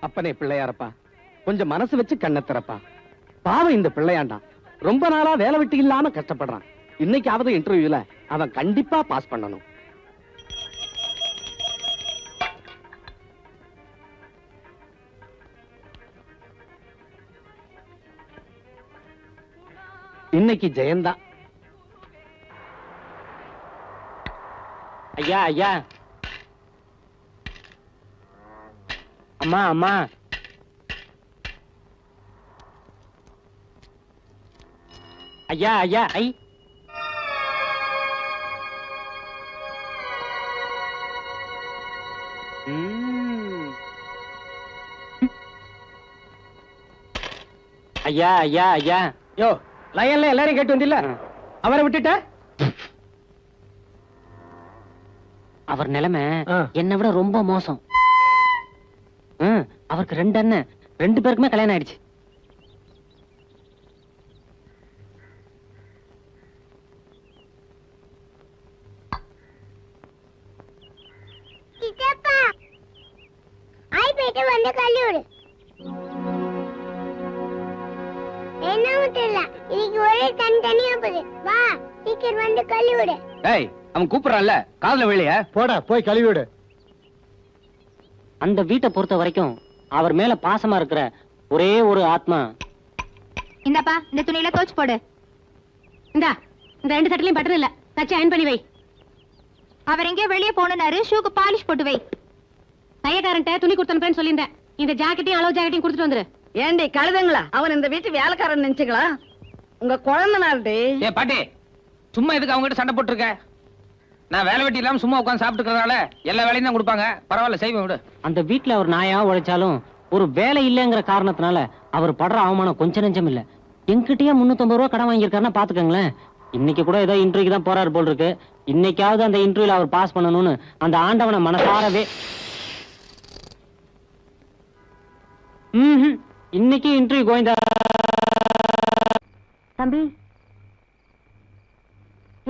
அப்பனே பிள்ளையாரப்பா, கொஞ்சம் மனசு வச்சு கண்ணை திறப்பா. பாவம் இந்த பிள்ளையாண்டா ரொம்ப நாளா வேலை வெட்டி இல்லாம கஷ்டப்படுறான். இன்னைக்காவது இன்டர்வியூல அவன் கண்டிப்பா பாஸ் பண்ணணும். இன்னைக்கு ஜெயந்தா. ஐயா ஐயா, அம்மா அம்மா, ஐயா ஐயா, ஐ ஐயா ஐயா ஐயா. யோ, லயன்ல எல்லாரையும் கேட்டு வந்தில்ல, அவரை விட்டுட்ட? அவர் நிலைமை என்னை விட ரொம்ப மோசம். அவருக்கு 2 அண்ணன், 2 பேருக்குமே கல்யாணம் ஆயிடுச்சு. வந்து கல்லூரி என்ன தெரியல, இன்னைக்கு ஒரே தனியா போகுது. வா சீக்கிரம் வந்து கல்லூரி. ஏய், அவன் கூப்பிடுறான்ல, காதுல விளைய போடா, போய் கழுவி விடு. அந்த வீட்டை பொறுத்த வரைக்கும் அவர் மேல பாசமா இருக்கிற ஒரே ஒரு ஆத்மா. இந்தாப்பா, இந்த துணியில தோச்சு போடு. இந்த 2 சட்டையிலும் பட்டன் இல்ல, தச்சு அயன் பண்ணி வை. அவர் எங்கேயோ வெளியே போனாரு, ஷூக்கு பாலிஷ் போட்டு வை. தையக்காரன்ட்ட துணி கொடுத்தனுப்பேன்னு சொல்லியிருந்தேன். இந்த ஜாக்கெட்டையும் அளவு ஜாக்கெட்டையும் கொடுத்துட்டு வந்துரு. ஏண்டி கழுதுங்களா, அவன் இந்த வீட்டு வேலைக்காரன் நினைச்சுங்களா? உங்க குழந்தைனாருடி. ஏ பாட்டி, சும்மா எதுக்கு அவங்க கிட்ட சண்டை போட்டுருக்க? நான் வேலை வெட்டி இல்லாம சும்மா உட்காந்து சாப்பிட்டுக்கிறதால எல்லா வேலையும் தான் கொடுப்பாங்க. பரவாயில்ல, செய்வேன் விடு. அந்த வீட்டுல அவர் நாயா உழைச்சாலும் ஒரு வேலை இல்லைங்கிற காரணத்தினால அவர் படுற அவமானம் கொஞ்சம் நெஞ்சம் இல்ல. என்கிட்டயே 350 ரூபா கடன் வாங்கியிருக்காருன்னா பாத்துக்கங்களேன். இன்னைக்கு கூட ஏதோ இன்டர்வியூக்கு தான் போறாரு போல் இருக்கு. இன்னைக்காவது அந்த இன்டர்வியூல அவர் பாஸ் பண்ணணும்னு அந்த ஆண்டவனை மனசாரவே. இன்னைக்கு இன்டர்வியூ கோவிந்தா. தம்பி,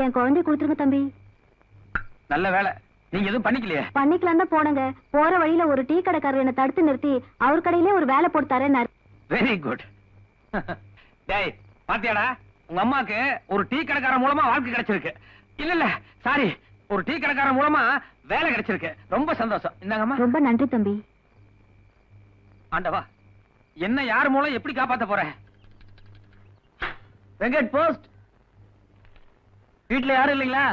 என் குழந்தை கொடுத்துருங்க தம்பி. நல்ல வேலை, நீங்க எதுவும் பண்ணிக்கலையே. பண்ணிக்கலாம் தான் போனங்க. போற வழியில ஒரு டீ கடைக்காரர் என்ன தடுத்து நிறுத்தி அவர் கடையிலே ஒரு வேலை போட்டு தரேன்னாரு. Very good. டேய் பாத்தியாடா, உங்க அம்மாக்கு ஒரு டீ கடைக்காரன் மூலமா வாழ்க்கை கிடைச்சிருக்கு. இல்ல சாரி, ஒரு டீ கடைக்காரன் மூலமா வேலை கிடைச்சிருக்கு. ரொம்ப சந்தோஷம். இந்தாங்கம்மா. ரொம்ப நன்றி தம்பி. ஆண்டவா, என்ன யார் மூலம் எப்படி காப்பாத்த போற? வெங்கட் போஸ்ட். வீட்டுல யாரும் இல்லைங்களா?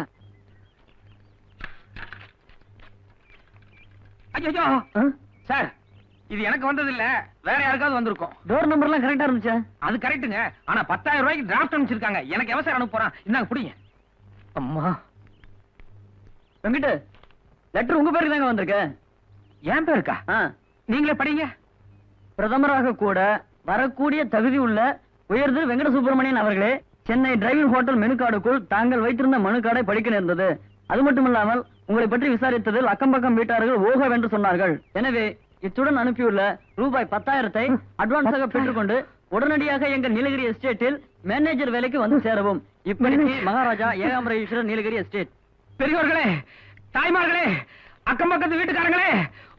ஐயோ சார், இது எனக்கு வந்தது இல்ல, வேற யாருக்காவது வந்திருக்கும். டோர் நம்பர்லாம் கரெக்டா இருந்துச்சா? அது கரெக்ட்டுங்க. ஆனா 10,000 ரூபாய்க்கு டிராஃப்ட் அனுப்பிச்சிருக்காங்க. எனக்கு எவசரம் அனுப்ப போறான். இந்தாங்க புடிங்க. அம்மா வெங்கட், லெட்டர் உங்க பேருக்கு தாங்க வந்திருக்கு. என் பேருக்கா? நீங்களே படிங்க. பிரதமராக கூட வரக்கூடிய தகுதி உள்ள உயர்திரு வெங்கட சுப்பிரமணியன் அவர்களே, சென்னை டிரைவிங் ஹோட்டல் மெனு கார்டுக்குள் தாங்கள் வைத்திருந்த மனு கார்டை படிக்க நேர்ந்தது. அது மட்டுமில்லாமல் உங்களை பற்றி விசாரித்ததில் அக்கம் பக்கம் வீட்டார்கள் ஓகவென்று சொன்னார்கள். எனவே இத்துடன் அனுப்பியுள்ள ரூபாய் 10,000 அட்வான்ஸாக பெற்றுக்கொண்டு உடனடியாக எங்கள் நீலகிரி எஸ்டேட்டில் மேனேஜர் வேலைக்கு வந்து சேரவும். இப்படிக்கு மகாராஜா ஏகாம்பரேஸ்வரர், நீலகிரி எஸ்டேட். பெரியவர்களே, தாய்மார்களே, அக்கம் பக்கத்து வீட்டுக்காரங்களே,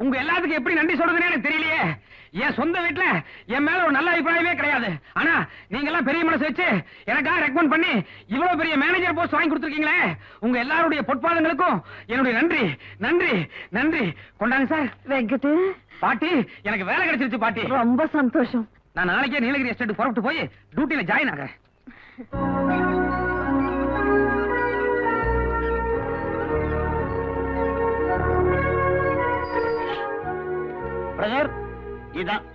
உங்க எல்லாத்துக்கும் எப்படி நன்றி சொல்றதுன்னு எனக்கு தெரியலையே. என் சொந்த வீட்டுல என் மேல ஒரு நல்ல அபிப்பிராயமே கிடையாது. ஆனா நீங்க எல்லாம் பெரிய மனசு வச்சு எனக்காக ரெக்கமெண்ட் பண்ணி இவ்வளவு பெரிய மேனேஜர் போஸ்ட் வாங்கி கொடுத்துருக்கீங்களே, உங்க எல்லாருடைய பொற்பாதங்களுக்கும் என்னுடைய நன்றி நன்றி நன்றி. கொண்டாங்க சார். வெங்கட் பாட்டி, எனக்கு வேலை கிடைச்சிருச்சு பாட்டி. ரொம்ப சந்தோஷம். நான் நாளைக்கே நீலகிரி எஸ்டேட் புறப்பட்டு போய் டியூட்டில ஜாயின் ஆகிறேன். பிரதர், இதான்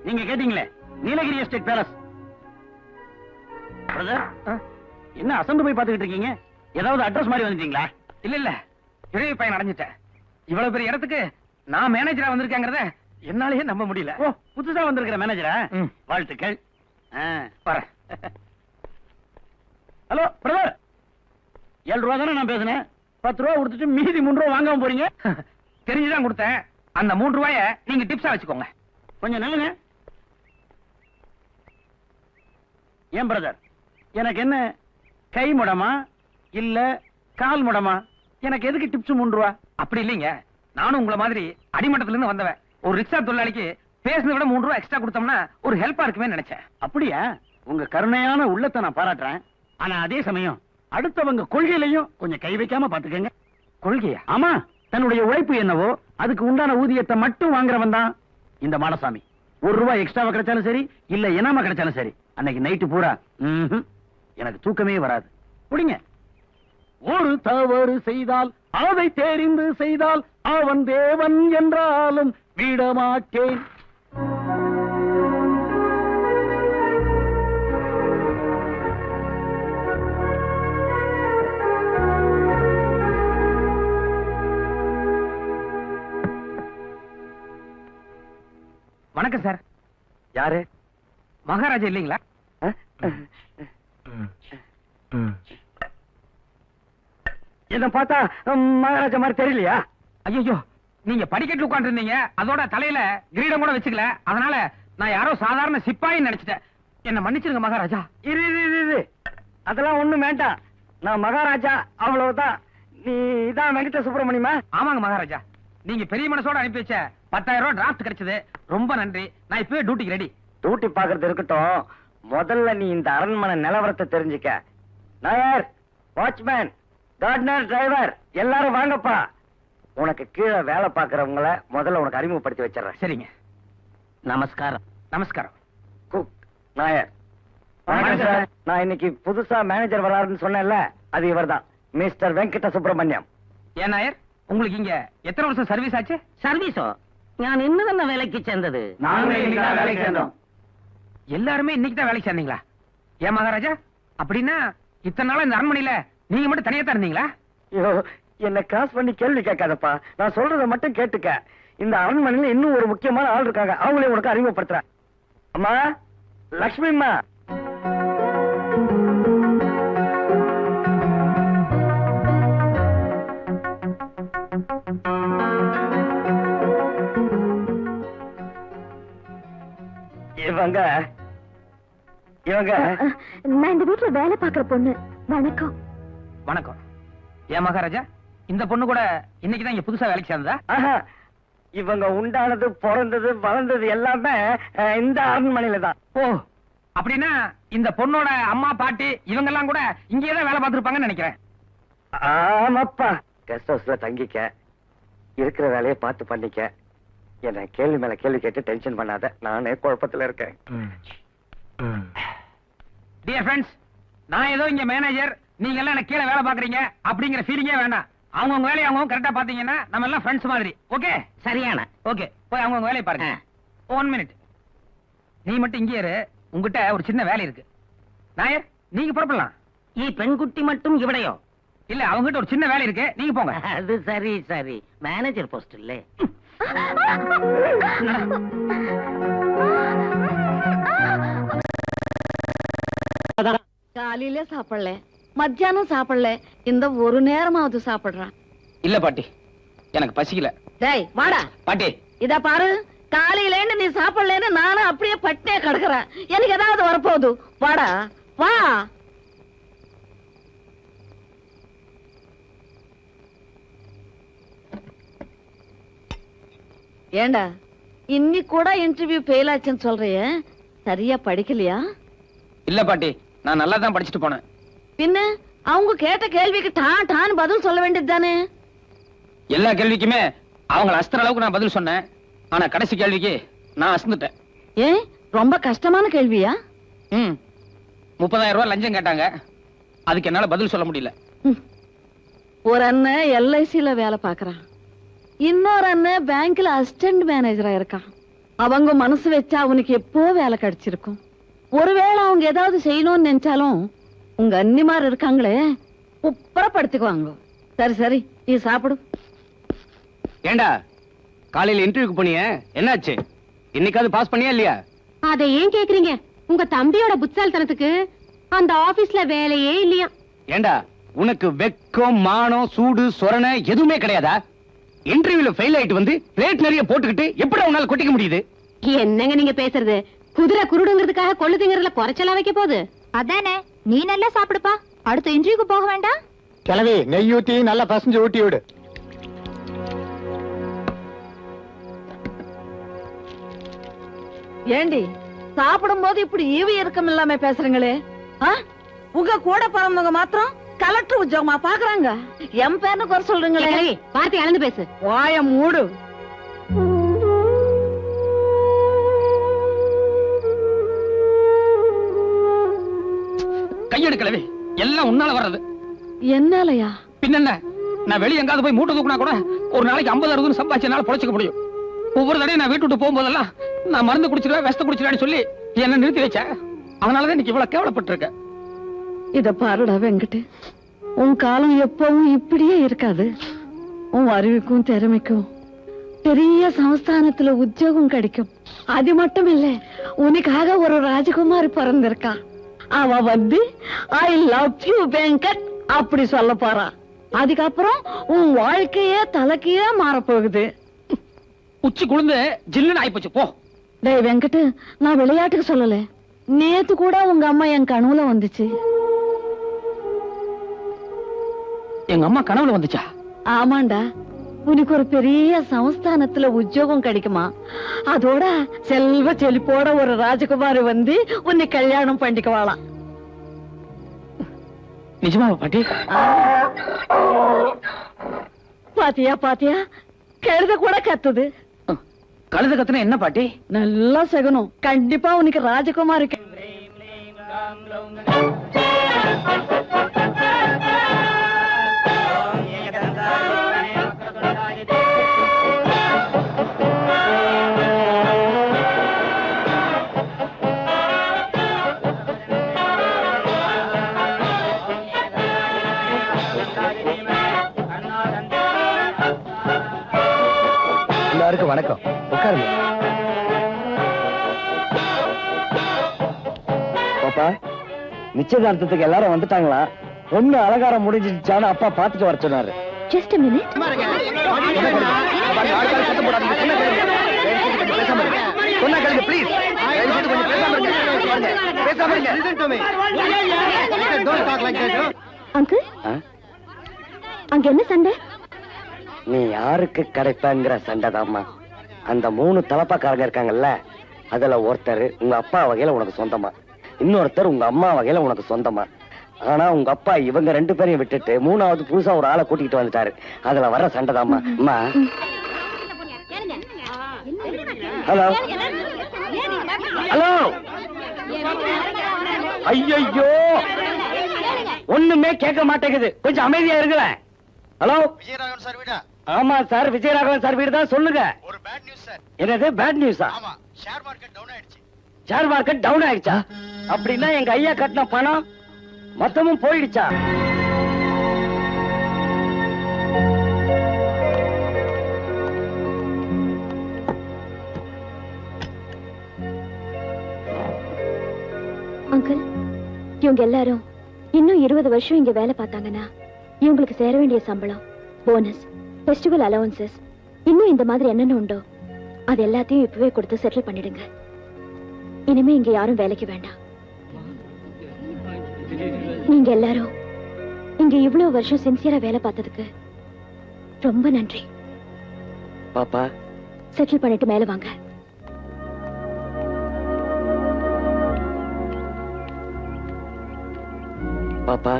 நீங்க கேட்டீங்களே நீலகிரி எஸ்டேட் பேலஸ். பிரதர், என்ன அசந்து போய் பாத்துக்கிட்டு இருக்கீங்க? ஏதாவது அட்ரஸ் மாதிரி வந்துட்டீங்களா? இல்ல, இழவி பையன் அடைஞ்சிட்டேன். இவ்வளவு பெரிய இடத்துக்கு நான் மேனேஜரா வந்திருக்கேங்கிறத என்னாலேயே நம்ப முடியல. ஓ, புதுசா வந்திருக்கிற மேனேஜரா? வாழ்த்துக்கள். வரேன். ஹலோ பிரதர், 7 ரூபா தானே நான் பேசுனேன். 10 ரூபா கொடுத்துட்டு மீதி 3 ரூபா வாங்காம போறீங்க. தெரிஞ்சுதான் கொடுத்தேன். அந்த 3 ரூபாய நீங்க டிப்ஸா வச்சுக்கோங்க. கொஞ்சம் நல்லுங்க. ஏன் பிரதர், எனக்கு என்ன கை முடமா இல்ல கால் முடமா? எனக்கு எதுக்கு டிப்ஸ் 3 ரூபா? அப்படி இல்லைங்க, நானும் உங்களை மாதிரி அடிமட்டத்துல இருந்து வந்தவன். ஒரு ரிக்ஷா தொழிலாளிக்கு பேசுனதை விட 3 ரூபாய் எக்ஸ்ட்ரா கொடுத்தோம்னா ஒரு ஹெல்ப்பா இருக்குமே நினைச்சேன். அப்படியா? உங்க கருணையான உள்ளத்தை நான் பாராட்டுறேன். ஆனா அதே சமயம் அடுத்தவங்க கொள்கையிலையும் கொஞ்சம் கை வைக்காம பாத்துக்கங்க. கொள்கையா? ஆமா, தன்னுடைய உழைப்பு என்னவோ அதுக்கு உண்டான ஊதியத்தை மட்டும் வாங்குறவன் தான் இந்த மாடசாமி. 1 ரூபாய் எக்ஸ்ட்ராவா கிடைச்சாலும் சரி, இல்ல இனாமா கிடைச்சாலும் சரி, அன்னைக்கு நைட்டு பூரா எனக்கு தூக்கமே வராது. முடிங்க. ஒரு தவறு செய்தால் அதை தெரிந்து செய்தால் அவன் தேவன் என்றாலும் விடமாட்டேன். வணக்கம் சார். யாரு? மகாராஜா இல்லீங்களா? என்ன பார்த்தா மகாராஜா மாதிரி தெரியலையா? ஐயோ, நீங்க படிக்கட்டுல உட்கார்ந்து இருந்தீங்க, அதோட தலையில கிரீடம் கூட வச்சுக்கல, அதனால நான் யாரோ சாதாரண சிப்பாயின்னு நினைச்சிட்டேன். என்ன மன்னிச்சிருங்க மகாராஜா. இரு, அதெல்லாம் ஒண்ணும் வேண்டாம். நான் மகாராஜா அவ்வளவுதான். நீ இதான் வெங்கட சுப்பிரமணியமா? ஆமாங்க மகாராஜா, நீங்க பெரிய மனசோட அனுப்பி வச்ச 10,000 ரூபாய் டிராஃப்ட் கிடைச்சது. ரொம்ப நன்றி. நான் இப்பவே டியூட்டிக்கு ரெடி. டூட்டி பாக்குறது இருக்கட்டும், முதல்ல நீ இந்த அரண்மனை நிலவரத்தை தெரிஞ்சுக்க. நாயர், வாட்ச்மேன், கார்டனர், டிரைவர் எல்லாரும் வாங்கப்பா. உனக்கு கீழே வேலை பாக்குறவங்கள முதல்ல உனக்கு அறிமுகப்படுத்தி வச்சிடறேன். சரிங்க. நமஸ்காரம். நமஸ்காரம். குக், நாயர். நான் இன்னைக்கு புதுசா மேனேஜர் வராருன்னு சொன்னேன்ல, அது இவர்தான், மிஸ்டர் வெங்கட சுப்பிரமணியம். ஏன் நாயர், உங்களுக்கு இங்க எத்தனை வருஷம் சர்வீஸ் ஆச்சு? சர்வீஸோ? நான் இன்னும் வேலைக்கு சேர்ந்தது. வேலைக்கு சேர்ந்தோம். எல்லாருமே இன்னைக்கு தான் வேலைக்கு சேர்ந்தீங்களா? ஏன் மகாராஜா, அப்படின்னா இத்தனை நாளா இந்த அரண்மனையில நீங்க மட்டும் தனியா தான் இருந்தீங்களா? ஐயோ, என்ன கிராஸ் பண்ணி கேள்வி கேட்காதப்பா. நான் சொல்றதை மட்டும் கேட்டுக்க. இந்த அரண்மனையில இன்னும் ஒரு முக்கியமான ஆள் இருக்காங்க, அவங்களே உனக்கு அறிமுகப்படுத்துறேன். அம்மா, லக்ஷ்மி அம்மா. இவங்க நான் இந்த வீட்டுல வேலை பாக்குற பொண்ணு. வணக்கம். வணக்கம். ஏன் மகாராஜா, இந்த பொண்ணு கூட இன்னைக்கு தான் இங்க புதுசா வேலைக்கு சேர்ந்ததா? ஆஹா, இவங்க உண்டானது, பிறந்தது, வளர்ந்தது எல்லாமே இந்த அரண்மனையில தான். ஓ, அப்படின்னா இந்த பொண்ணோட அம்மா பாட்டி இவங்க எல்லாம் கூட இங்கேயே தான் வேலை பார்த்திருப்பாங்கன்னு நினைக்கிறேன். ஆமாப்பா. கெஸ்ட் ஹவுஸ்ல தங்கிக்க, இருக்கிற வேலையை பார்த்து பண்ணிக்க. என்ன கேள்வி மேல கேள்வி கேட்டு டென்ஷன் பண்ணாத, நானே குழப்பத்துல இருக்கேன். டியர் ஃப்ரெண்ட்ஸ், நான் ஏதோ இங்க மேனேஜர், நீங்க எல்லாம் எனக்கு கீழே வேலை பாக்குறீங்க அப்படிங்கிற ஃபீலிங்கே வேண்டாம். அவங்கவுங்க வேலையை அவங்க கரெக்டா பாத்தீங்கன்னா நம்ம எல்லாம் ஃப்ரெண்ட்ஸ் மாதிரி. ஓகே? சரியான. ஓகே, போய் அவங்கவுங்க வேலையை பாருங்க. 1 மினிட். நீ மட்டும் இங்கே இரு, உங்ககிட்ட ஒரு சின்ன வேலை இருக்கு. நாயர், நீங்க புறப்படலாம். பெண்குட்டி மட்டும் இவடையோ? இல்ல, அவங்ககிட்ட ஒரு சின்ன வேலை இருக்கு, நீங்க போங்க. அது சரி, மேனேஜர் போஸ்ட் இல்ல. காலையில சாப்பிடல, மத்தியானம் சாப்பிடல, இந்த ஒரு நேரமாவது சாப்பிடுறான். இல்ல பாட்டி, எனக்கு பசிக்கல. டேய் வாடா பாட்டி. இத பாரு, காலையில நீ சாப்பிடலன்னு நானும் அப்படியே பட்டினே கிடக்குறேன். எனக்கு ஏதாவது வரப்போகுது. வாடா வா. ஏண்டா, இன்னைக்கு கூட இன்டர்வியூ ஃபெயில் ஆச்சுன்னு சொல்றிய, சரியா படிக்கலையா? இல்ல பாட்டி, நான் நல்லா தான் படிச்சுட்டு போனேன். பின்ன அவங்க கேட்ட கேள்விக்கு டான் பதில் சொல்ல வேண்டியது தானே? எல்லா கேள்விக்குமே அவங்கள அஸ்திர அளவுக்கு நான் பதில் சொன்னேன். ஆனா கடைசி கேள்விக்கு நான் அசந்துட்டேன். ஏன், ரொம்ப கஷ்டமான கேள்வியா? 30,000 ரூபாய் லஞ்சம் கேட்டாங்க, அதுக்கு என்னால பதில் சொல்ல முடியல. ஒரு அண்ணன் LICல வேலை பாக்குறான், இன்னொரு அண்ணன் பேங்க்ல அசிஸ்டன்ட் மேனேஜரா இருக்கான். அவங்க மனசு வச்சா அவனுக்கு எப்போ வேலை கிடைச்சிருக்கும். ஒருவேளை அவங்க ஏதாவது செய்யணும்னு நினைச்சாலும் உங்க அன்னிமார் இருக்காங்களே, உப்பரப்படுத்திக்குவாங்க. சரி, நீ சாப்பிடு. ஏண்டா, காலையில இன்டர்வியூக்கு போனிய, என்னாச்சு? இன்னைக்காவது பாஸ் பண்ணியா இல்லையா? அதை ஏன் கேக்குறீங்க? உங்க தம்பியோட புத்தால்தனத்துக்கு அந்த ஆபீஸ்ல வேலையே இல்லையா? ஏண்டா, உனக்கு வெக்கம், மானம், சூடு, சொரணை எதுவுமே கிடையாதா? இன்டர்வியூல ஃபெயில் ஆயிட்டு வந்து ரேட் நிறைய போட்டுக்கிட்டு எப்படி உன்னால கொட்டிக்க முடியுது? என்னங்க நீங்க பேசுறது? குதிரை குருடுங்கிறதுக்காக கொள்ளு திங்கறதுல குறைச்சலா வைக்க போகுது? அதானே, நீ நல்லா சாப்பிடுப்பா, அடுத்த இன்டர்வியூக்கு போக வேண்டாம். கிளவி, நெய் ஊத்தி நல்லா பசஞ்சு ஊட்டி விடு. ஏண்டி சாப்பிடும் போது இப்படி ஈவு இறக்கம் இல்லாம பேசுறீங்களே? உங்க கூட பிறந்தவங்க மாத்திரம் கலெக்டர் உத்தியோகமா பாக்குறாங்க. என் பேர்னு குறை சொல்றீங்களே. வார்த்தை அளந்து பேசு. வாய மூடு. கையெடுக்கலவே, எல்லாம் உன்னால வர்றது. என்னாலயா? பின்ன நான் வெளியே எங்காவது போய் மூட்டை தூக்குனா கூட ஒரு நாளைக்கு 50-60 சம்பாதிச்சு என்னால பொழைச்சிக்க முடியும். ஒவ்வொரு தடையும் நான் வீட்டு விட்டு போகும்போதெல்லாம் நான் மருந்து குடிச்சிருவேன், விஷத்தை குடிச்சிருவேன்னு சொல்லி என்ன நிறுத்தி வச்ச. அதனாலதான் இன்னைக்கு இவ்வளவு கேவலப்பட்டிருக்க. இத பாருடா வெங்கட், உன் காலம் எப்பவும் இப்படியே இருக்காது. உன் அறிவுக்கும் திறமைக்கும் பெரிய சமஸ்தானத்துல உத்தியோகம் கிடைக்கும். அது மட்டும் இல்ல, உனக்காக ஒரு ராஜகுமாரி பிறந்திருக்கா. அவ வந்து ஐ லவ் யூ வெங்கட் அப்படி சொல்ல போறா. அதுக்கப்புறம் உன் வாழ்க்கையே தலைக்கையே மாறப்போகுது. உச்சி குளிர்ந்து ஜில்லுன்னு ஆயிப்போச்சு போ. டேய் வெங்கட், நான் விளையாட்டுக்கு சொல்லல. நேத்து கூட உங்க அம்மா என் கனவுல வந்துச்சு. எங்க அம்மா கனவுல வந்துச்சா? ஆமாண்டா, உனக்கு ஒரு பெரிய சமஸ்தானத்துல உத்தியோகம் கிடைக்குமா. அதோட செல்வ செழிப்போட ஒரு ராஜகுமாரி வந்து உன்னை கல்யாணம் பண்ணிக்குவாளாம். நிஜமாவா பாட்டி? பாத்தியா பாத்தியா, கழுத கூட கத்துது. கழுத கத்துனா என்ன பாட்டி? நல்லா சகனம். கண்டிப்பா உனக்கு ராஜகுமாரி எல்லாருக்கும் வணக்கம். உட்காருங்க. பாப்பா, நிச்சயதார்த்தத்துக்கு எல்லாரும் வந்துட்டாங்களா? பொண்ணு அலங்காரம் முடிஞ்சிச்சான்னு அப்பா பாத்துட்டு வர சொன்னாரு. Just a minute. அங்கிள், அங்க என்ன சண்டை? நீ யாருக்கு கிடைப்பங்கிற சண்டைதாம்மா. அந்த 3 தலப்பாக்காரங்க இருக்காங்கல்ல, அதுல ஒருத்தர் உங்க அப்பா வகையில உனக்கு சொந்தமா, இன்னொருத்தர் உங்க அம்மா வகையில உனக்கு சொந்தமா. ஆனா உங்க அப்பா இவங்க 2 பேரையும் விட்டுட்டு 3வது புதுசா ஒரு ஆளை கூட்டிட்டு வந்துட்டாரு. அதுல வர்ற சண்டைதாம்மா. அம்மா, ஹலோ ஹலோ. ஐயோ, ஒண்ணுமே கேட்க மாட்டேங்குது. கொஞ்சம் அமைதியா இருங்களேன். ஹலோ, விஜயராகவன் சார் வீடா? ஆமா சார், விஜயராகவன் சார் வீடு தான். சொல்லுங்க. ஒரு பேட் நியூஸ் சார். என்னது பேட் நியூஸா? ஆமா, ஷேர் மார்க்கெட் டவுன் ஆயிடுச்சு. ஷேர் மார்க்கெட் டவுன் ஆயிடுச்சா? அப்படின்னா எங்க ஐயா கட்டின பணம் மொத்தமும் போயிடுச்சா? அங்கிள், இவங்க எல்லாரும் இன்னும் 20 வருஷம் இங்க வேலை பார்த்தாங்கன்னா இவங்களுக்கு சேர வேண்டிய சம்பளம், போனஸ், ஃபெஸ்டிவல் அலவன்சஸ், இன்னும் இந்த மாதிரி என்னென்ன உண்டோ அது எல்லாத்தையும் இப்பவே கொடுத்து செட்டில் பண்ணிடுங்க. இனிமே இங்க யாரும் வேலைக்கு வேண்டாம். நீங்க எல்லாரும் இங்க இவ்வளவு வருஷம் சின்சியரா வேலை பார்த்ததுக்கு ரொம்ப நன்றி. பாப்பா, செட்டில் பண்ணிட்டு மேல வாங்க. பாப்பா,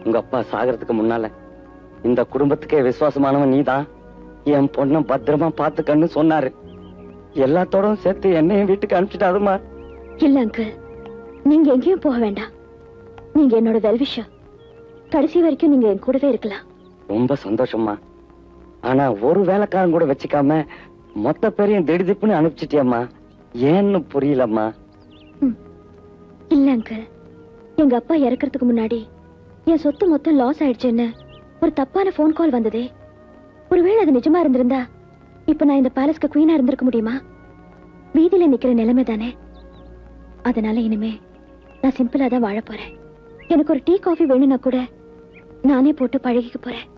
உங்க அப்பா சாகறதுக்கு முன்னால இந்த குடும்பத்துக்கே விசுவாசமானவன் நீதான். என் பொண்ணை பத்திரமா பாத்துக்கன்னு சொன்னாரு. எல்லாத்தோட சேர்த்து என்னையும் வீட்டுக்கு அனுப்பிச்சிட்டாருமா. இல்ல அங்கிள், நீங்க எங்கேயும் போக வேண்டாம். நீங்க என்னோட வெல்விஷர். கடைசி வரைக்கும் நீங்க என் கூடவே இருக்கலாம். ரொம்ப சந்தோஷமா. ஆனா ஒரு வேலைக்காரன் கூட வச்சுக்காம மொத்த பேரையும் திடுதிப்புன்னு அனுப்பிச்சிட்டியம்மா. ஏன்னு புரியலம்மா. இல்ல அங்கிள், எங்க அப்பா இறக்கறதுக்கு முன்னாடி என் சொத்து மொத்தம் லாஸ் ஆயிடுச்சுன்னு ஒரு தப்பான போன் கால் வந்ததே. ஒருவேளை அது நிஜமா இருந்திருந்தா இப்ப நான் இந்த பேலஸ்க்கு குவீனா இருந்திருக்க முடியுமா? வீதியில நிக்கிற நிலைமை தானே. அதனால இனிமே நான் சிம்பிளா தான் வாழ போறேன். எனக்கு ஒரு டீ காஃபி வேணும்னா கூட நானே போட்டு பழகிக்க போறேன்.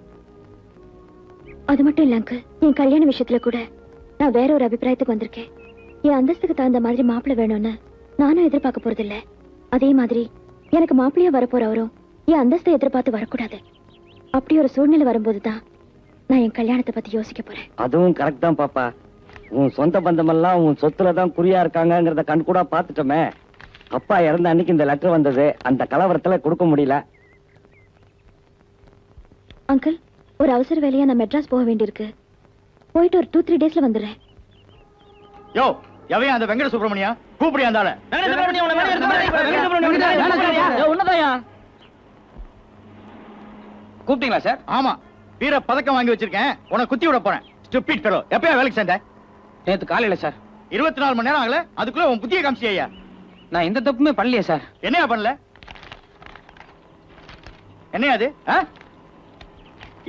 அது மட்டும் இல்ல அங்கிள், என் கல்யாண விஷயத்துல கூட நான் வேற ஒரு அபிப்பிராயத்துக்கு வந்திருக்கேன். என் அந்தஸ்துக்கு தகுந்த மாதிரி மாப்பிள்ளை வேணும்னு நானும் எதிர்பார்க்க போறது இல்ல. அதே மாதிரி எனக்கு மாப்பிள்ளையா வரப்போறவரும் என் அந்தஸ்தை எதிர்பார்த்து வரக்கூடாது. அப்படி ஒரு சூழ்நிலை வரும்போதுதான் நான் என் கல்யாணத்தை பத்தி யோசிக்க போறேன். அதுவும் கரெக்ட் தான் பாப்பா. உன் சொந்த பந்தமெல்லாம் உன் சொத்துலதான் குறியா இருக்காங்கங்கிறத கண் கூட பாத்துட்டோமே. அப்பா இறந்த அன்னைக்கு இந்த லெட்டர் வந்தது. அந்த கலவரத்துல கொடுக்க முடியல. அங்கிள், ஒரு அவசர வேலையா நான் மெட்ராஸ் போக வேண்டியிருக்கு. போயிட்டு ஒரு 2-3 டேஸ்ல வந்துடுறேன். யோ, எவையா அந்த வெங்கட சுப்பிரமணியா? கூப்பிடியா அந்த ஆளை? கூப்பிட்டீங்களா சார்? ஆமா, வீர பதக்கம் வாங்கி வச்சிருக்கேன். உனக்கு குத்தி விட போறேன். Stupid fellow. எப்பயா வேலைக்கு சேர்ந்த? நேத்து காலையில சார். 24 மணி நேரம் ஆகல, அதுக்குள்ள உன் புத்திய காமிச்சியா? நான் எந்த தப்புமே பண்ணலையே சார். என்னையா பண்ணல? என்னையா அது?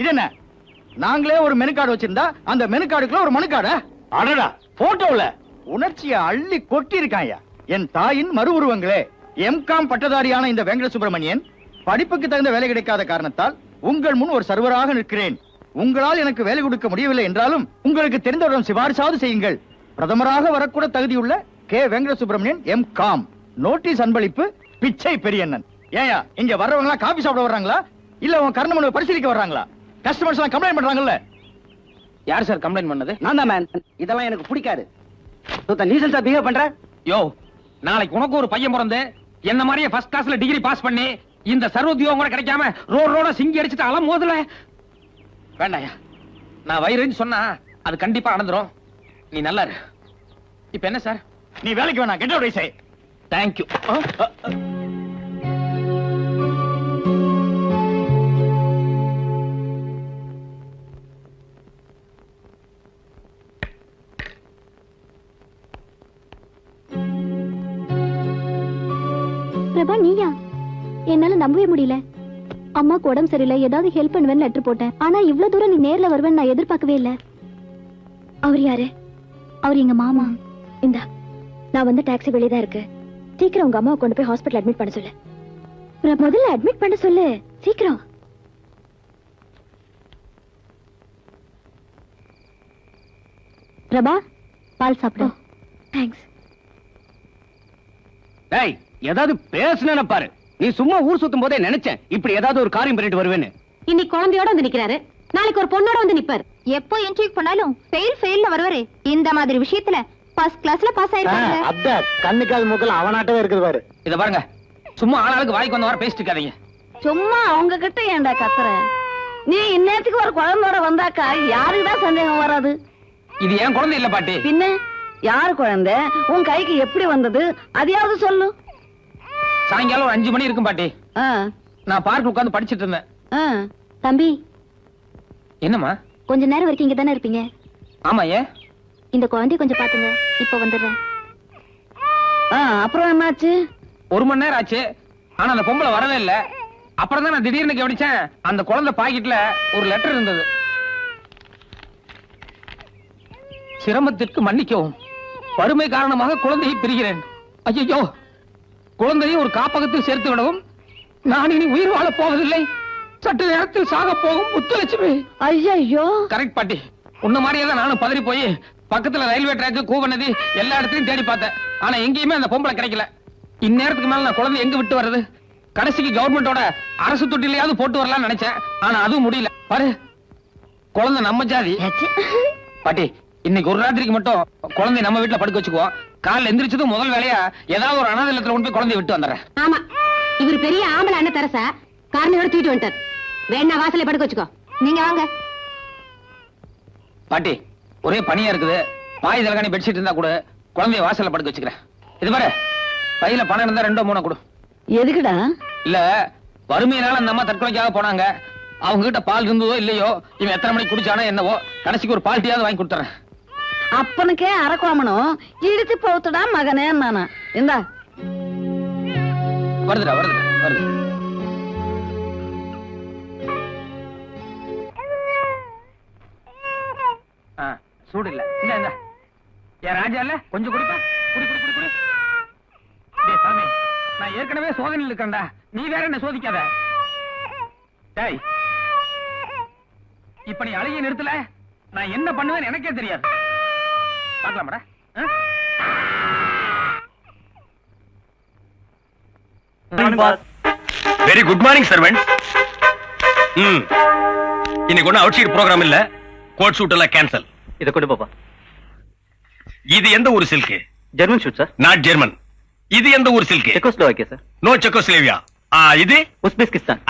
இது என்ன? நாங்களே ஒரு மெனு கார்டு வச்சிருந்தா அந்த மெனு கார்டுக்குள்ள ஒரு மனு கார்டா? அடடா, போட்டோல உணர்ச்சியை அள்ளி கொட்டி இருக்காயா. என் தாயின் மறு உருவங்களே. எம்காம் பட்டதாரியான இந்த வெங்கட சுப்பிரமணியன் படிப்புக்கு தகுந்த வேலை கிடைக்காத காரணத்தால் உங்கள் முன் ஒரு சர்வராக நிற்கிறேன். உங்களால் எனக்கு வேலை கொடுக்க முடியவில்லை என்றாலும் உங்களுக்கு தெரிந்தவரிடம் சிபாரிசாவது செய்யுங்கள். பிரதமராக வரக்கூட தகுதியுள்ள K Venkata Subramanian MCom. Notice அன்பளிப்பு, பிச்சை பெரியண்ணன். ஏயா, இங்க வர்றவங்களா காபி சாப்பிட வர்றாங்களா இல்ல உன் கர்ணமனுவை பரிசீலிக்க வர்றாங்களா? கஸ்டமர்ஸ் எல்லாம் கம்ப்ளைண்ட் பண்றாங்கல்ல. யார் சார் கம்ப்ளைண்ட் பண்ணது? நான் தான் மேன். இதெல்லாம் எனக்கு பிடிக்காது. நீசன்ஸா பிஹேவ் பண்ற. யோ, நாளைக்கு உனக்கு ஒரு பையன் பிறந்து என்ன மாதிரியே ஃபர்ஸ்ட் கிளாஸ்ல டிகிரி பாஸ் பண்ணி இந்த சர்வோத்தியோகம் கூட கிடைக்காம ரோட சிங்கி அடிச்சுட்டு அலம் மோதல வேண்டாயா. நான் வயிறுன்னு சொன்னா அது கண்டிப்பா நடந்துரும். நீ நல்லா இரு. இப்ப என்ன சார்? நீ வேலைக்கு வேணாம், get out I. Thank you. Prabha, நீயா? என்னால நம்பவே முடியல. அம்மாக்கு உடம்பு சரியில்லை, ஏதாவது ஹெல்ப் பண்ணுவேன்னு லெட்டர் போட்டேன். ஆனா இவ்வளவு தூரம் நீ நேர்ல வருவேன்னு நான் எதிர்பார்க்கவே இல்ல. அவர் யாரு? அவர் எங்க மாமா. இந்தா, நான் வந்து டாக்ஸி வெளியே தான் இருக்கு. சீக்கிரம் உங்க அம்மாவை கொண்டு போய் ஹாஸ்பிட்டல் அட்மிட் பண்ண சொல்லு. முதல்ல அட்மிட் பண்ண சொல்லு, சீக்கிரம். பிரபா, பால் சாப்பிடு. தேங்க்ஸ். டேய், ஏதாவது பேசுன பாரு. நீ சும்மா ஊர் சுத்தும் போதே நினைச்சேன் இப்படி ஏதாவது ஒரு காரியம் பண்ணிட்டு வருவேன்னு. இன்னைக்கு குழந்தையோட வந்து நிக்கிறாரு, நாளைக்கு ஒரு பொண்ணோட வந்து நிப்பாரு. எப்போ இன்டர்வியூ பண்ணாலும் ஃபெயில்ல வருவாரு. இந்த மாதிரி விஷயத்துல ஃபர்ஸ்ட் கிளாஸ்ல பாஸ் ஆயிருக்காங்க. அத கண்ணுக்கால் மூக்கல அவனாட்டவே இருக்குது பாரு. இத பாருங்க, சும்மா ஆளாளுக்கு வாய்க்கு வந்த வர பேசிட்டு இருக்காதீங்க. சும்மா அவங்க கிட்ட ஏன்டா கத்துற? நீ இந்நேரத்துக்கு ஒரு குழந்தையோட வந்தாக்கா யாருக்குதான் சந்தேகம் வராது? இது ஏன் குழந்தை இல்ல பாட்டி. பின்ன யாரு குழந்தை? உன் கைக்கு எப்படி வந்தது அதையாவது சொல்லு. சாயங்காலம் ஒரு 5 மணி இருக்கும் பாட்டி. நான் பார்க் உட்கார்ந்து படிச்சிட்டு இருந்தேன். தம்பி, என்னம்மா? கொஞ்ச நேரம் வரைக்கும் இங்க தானே இருப்பீங்க? ஆமா. ஏன்? இந்த குழந்தைய கொஞ்சம் பாத்துங்க, இப்ப வந்துடுறேன். அப்புறம் என்னாச்சு? 1 மணி நேரம் ஆச்சு, ஆனா அந்த பொம்பளை வரவே இல்ல. அப்புறம் தான் நான் திடீர்னு கவனிச்சேன், அந்த குழந்தை பாக்கெட்ல ஒரு லெட்டர் இருந்தது. சிரமத்திற்கு மன்னிக்கவும், வறுமை காரணமாக குழந்தையை பிரிகிறேன். ஐயோ, குழந்தையை ஒரு காப்பகத்தில் சேர்த்து விடவும். நான் இனி உயிர் வாழப் போவதில்லை. சற்று நேரத்தில் சாக போகும் முத்துலட்சுமி. ஐயோ, கரெக்ட் பாட்டி. உன்ன மாதிரியே தான் நானும் பதறி போய் பக்கத்துல ரயில்வே ட்ராக், கூவநதி எல்லா இடத்தையும் தேடி பார்த்தேன். ஆனா எங்கேயுமே அந்த பொம்பளை கிடைக்கல. இந்நேரத்துக்கு மேல நான் குழந்தை எங்க விட்டு வர்றது? கடைசிக்கு கவர்மெண்டோட அரசு தொட்டிலையாவது போட்டு வரலாம்னு நினைச்சேன். ஆனா அதுவும் முடியல. பாரு, குழந்தை நம்ம ஜாதி. பாட்டி, இன்னைக்கு ஒரு ராத்திரிக்கு மட்டும் குழந்தை நம்ம வீட்டுல படுக்க வச்சுக்குவோம். காலைல எந்திரிச்சதும் முதல் வேலையா ஏதாவது ஒரு அனாதை இல்லத்துல கொண்டு போய் குழந்தைய விட்டு வந்துடுறேன். ஆமா, இவர் பெரிய ஆம்பளை அண்ணன் தரசா காரணையோட தூக்கிட்டு வந்துட்டார். வேணா வாசல்ல படுக்க வச்சுக்கோ. நீங்க வாங்க. பாட்டி, ஒரே பனியா இருக்குது. பாய் தலகாணி பெட்ஷீட் இருந்தா கூட குழந்தைய வாசல்ல படுக்க வச்சுக்கிறேன். இது பாரு, பையில பணம் இருந்தா 2-3 கொடு. எதுக்குடா? இல்ல, வறுமையினால அந்த அம்மா தற்கொலைக்காக போனாங்க. அவங்க கிட்ட பால் இருந்ததோ இல்லையோ, இவன் எத்தனை மணிக்கு குடிச்சானோ என்னவோ, கடைசிக்கு ஒரு பால் டீயாவது வாங்கி கொடுத்துறேன். அப்பனுக்கே அரக்கோமனும் இழுத்து போத்துடா மகனே நானா. இந்தா வருதுடா வருது. சூடு இல்ல. இந்த என் ராஜா இல்ல, கொஞ்சம் குடிப்பா. குடி குடி குடி குடி. டேய் சாமி, நான் ஏற்கனவே சோதனையில் இருக்கேன்டா, நீ வேற என்ன சோதிக்காத. டேய், இப்ப நீ அழுகிய நிறுத்தல, நான் என்ன பண்ணுவேன்னு எனக்கே தெரியாது. பார்க்கலாமாடா? Very good morning servant. இன்னைக்கு ஒன்னும் அவுட் சைட் ப்ரோக்ராம் இல்ல. கோட் ஷூட் எல்லாம் கேன்சல். இத கொண்டு பாப்பா. இது எந்த ஊர் silk? German suit sir. Not German. இது எந்த ஊர் silk? Czechoslovakia sir. No Czechoslovakia. இது Uzbekistan.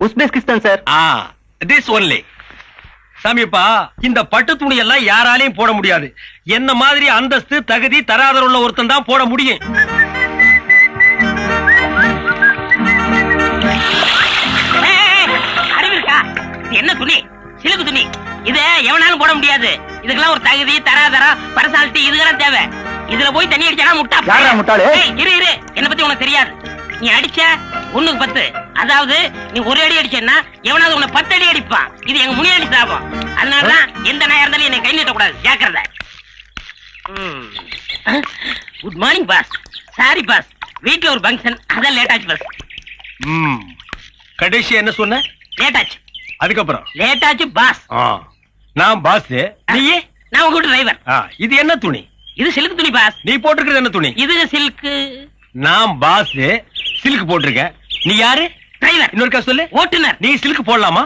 Uzbekistan sir. This only. சாமிப்பா, இந்த பட்டு துணி எல்லாம் யாராலையும் போட முடியாது. என்ன மாதிரி அந்தஸ்து தகுதி தராதர உள்ள ஒருத்தன் தான் போட முடியும். அறிவிருக்கா? என்ன துணி? சிலுக்கு துணி. இத எவனாலும் போட முடியாது. இதுக்கெல்லாம் ஒரு தகுதி தராதரம் பர்சனாலிட்டி இதுக்கெல்லாம் தேவை. இதுல போய் தண்ணி அடிச்சா முட்டா. யாரா முட்டாளு? இரு இரு, என்ன பத்தி உனக்கு தெரியாது. நீ அடிச்ச 1க்கு 10. அதாவது நீ ஒரு அடி அடிச்சேன்னா எவனாவது உன்னை 10 அடி அடிப்பான். இது எங்க முனியாண்டி சாபம். அதனாலதான் எந்த நாயா இருந்தாலும் என்னை கை நீட்டக்கூடாது. ஜாக்கிரதை. Good morning boss. Sorry boss, வீட்டுல ஒரு ஃபங்க்ஷன், அதான் லேட் ஆச்சு பாஸ். கடைசி என்ன சொன்ன? லேட் ஆச்சு. அதுக்கப்புறம் லேட் ஆச்சு பாஸ். நான் பாஸ், நீயே? நான் உங்க டிரைவர். இது என்ன துணி? இது சில்க் துணி பாஸ். நீ போட்டிருக்கிறது என்ன துணி? இது சில்க். நான் பாஸ், சில்க் போட்டிருக்க. நீ யாரு? டிரைவர். இன்னொருக்கா சொல்லு. ஓட்டுநர். நீ சில்க் போடலாமா?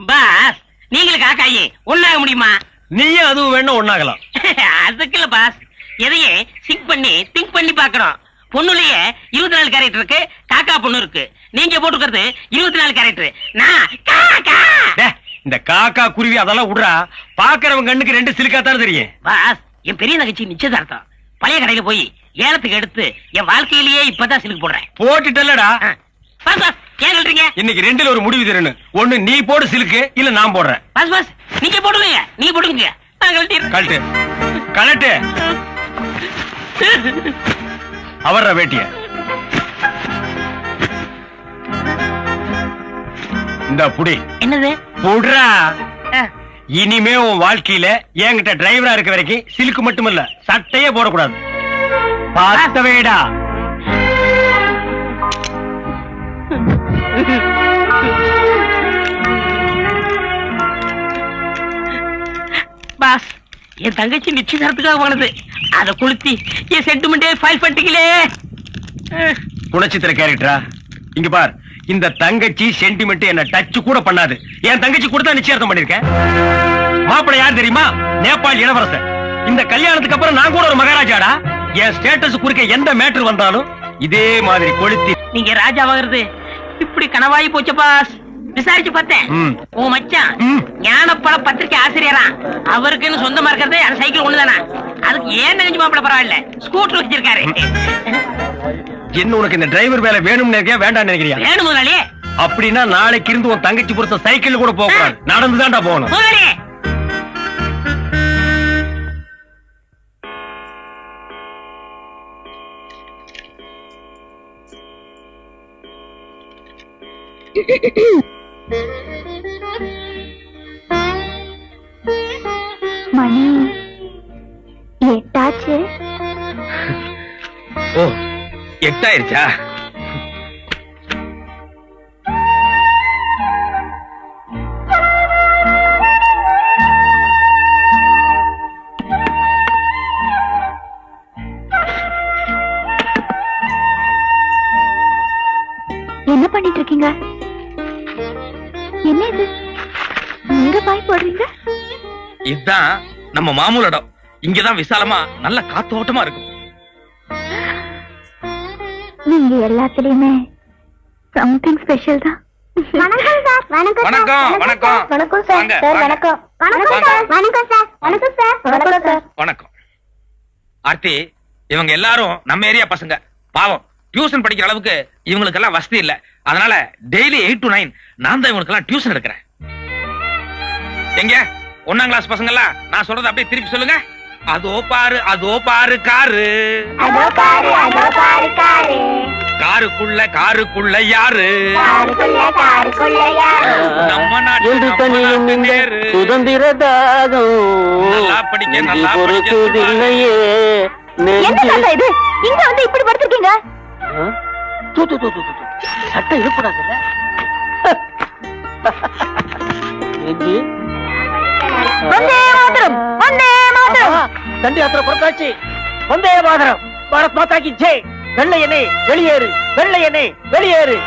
பாஸ், நீங்களும் காக்காயி ஒண்ணாக முடியுமா? நீயும் அதுவும் வேணும் ஒண்ணாகலாம். அதுக்கு இல்ல பாஸ், எதையே சிங்க் பண்ணி திங்க் பண்ணி பாக்குறோம். பொண்ணுலயே 24 கேரக்டர் இருக்கு, காக்கா பொண்ணு இருக்கு. நீங்க போட்டுக்கிறது 24 கேரக்டர். நான் காக்கா. இந்த காக்கா குருவி அதெல்லாம் விடுறா. பாக்குறவங்க கண்ணுக்கு 2 சில்கா தான் தெரியும். பாஸ், என் பெரிய நகைச்சி நிச்சயதார்த்தம். பழைய கடையில போய் ஏலத்துக்கு எடுத்து என் வாழ்க்கையிலேயே இப்பதான் சிலுக்கு போடுறேன். போட்டுட்டல்லடா. பாஸ் பாஸ், ஏன் சொல்றீங்க? இன்னைக்கு 2ல ஒரு முடிவு தரணும். ஒண்ணு நீ போடு சிலுக்கு, இல்ல நான் போடுறேன். பாஸ் பாஸ், நீங்க போடுங்க. நீங்க போடுங்க. நான் கழட்டிடுறேன். கழட்டு கழட்டு. அவர்ற வேட்டிய இந்த புடி. என்னது? புடுறா. இனிமே உன் வாழ்க்கையில என்கிட்ட டிரைவரா இருக்க வரைக்கும் சிலுக்கு மட்டுமல்ல, சட்டையே போடக்கூடாது. பார்த்தவேடா. பாஸ், என் தங்கச்சி நிச்சயதார்த்துக்காக போனது. அத குளுத்தி என் சென்டிமெண்டே ஃபைல் பண்ணிட்டீங்களே. குணச்சித்திர கேரக்டரா? இங்க பார், இந்த தங்கச்சி சென்டிமெண்ட் என்ன டச் கூட பண்ணாது. என் தங்கச்சி கூட தான் நிச்சயார்த்தம் பண்ணிருக்கேன். மாப்பிள்ளை யார் தெரியுமா? நேபாள் இளவரசர். இந்த கல்யாணத்துக்கு அப்புறம் நான் கூட ஒரு மகாராஜாடா. என் ஸ்டேட்டஸ் குறுக்க எந்த மேட்டர் வந்தாலும் இதே மாதிரி கொளுத்தி. நீங்க ராஜா வாங்குறது இப்படி கனவாயி போச்சு பாஸ். விசாரிச்சு பார்த்தேன். உன் மச்சான் ஞானப்பழ பத்திரிகை ஆசிரியரா. அவருக்குன்னு சொந்தமா இருக்கிறது அந்த சைக்கிள் ஒண்ணுதானா? அதுக்கு ஏன் நினைச்சு மாப்பிள்ள பரவாயில்ல, ஸ்கூட்டர் வச்சிருக்காரு. என்ன உனக்கு இந்த டிரைவர் வேலை வேணும்னு நினைக்கிறியா வேண்டாம் நினைக்கிறியா? வேணும் முதலாளி. அப்படின்னா நாளைக்கு இருந்து உன் தங்கச்சி பொறுத்த சைக்கிள் கூட போக கூடாது, நடந்துதான்டா போகணும். முதலாளி, மணி 8 ஆச்சு. ஓ, 8 ஆயிருச்சா? என்ன பண்ணிட்டு இருக்கீங்க? என்ன இது? நீங்க பாய் போடுறீங்க? இதுதான் நம்ம மாமூல் இடம். இங்கதான் விசாலமா நல்ல காத்தோட்டமா இருக்கும். நீங்க எல்லாத்துலயுமே சம்திங் ஸ்பெஷல் தான். வணக்கம் சார். வணக்கம் வணக்கம் வணக்கம் வணக்கம் சார். வாங்க, சார் வாங்க. வணக்கம். வணக்கம் சார். வணக்கம் சார். வணக்கம் சார். வணக்கம் சார். வணக்கம். ஆர்த்தி, இவங்க எல்லாரும் நம்ம ஏரியா பசங்க. பாவம், டியூஷன் படிக்கிற அளவுக்கு இவங்களுக்கு எல்லாம் வசதி இல்ல. அதனால டெய்லி 8 to 9 நான் தான் இவங்களுக்கு எல்லாம் டியூஷன் எடுக்கிறேன். எங்க 1ஆம் கிளாஸ் பசங்க எல்லாம் நான் சொல்றத அப்படியே திருப்பி சொல்லுங்க. அதோ பாரு காரு. அதோ பாரு காரு. காருக்குள்ள யாரு? காருக்குள்ள யாரு? நம்ம நாட்டு நேரு. சுதந்திர தாகம் நல்லா படிக்க பொறுக்குதில்லையே. என்ன தாத்தா இது? இங்க வந்து இப்படி படுத்திருக்கீங்க? சட்டை இருப்படாதுல்ல. வந்தே மாதரம், வந்தே மாதரம். தண்டி யாத்திரை புறத்தாச்சு. வந்தே மாதரம். பாரத் மாதா கி ஜெய். வெள்ளையனே வெளியேறு, வெள்ளையனே வெளியேறு.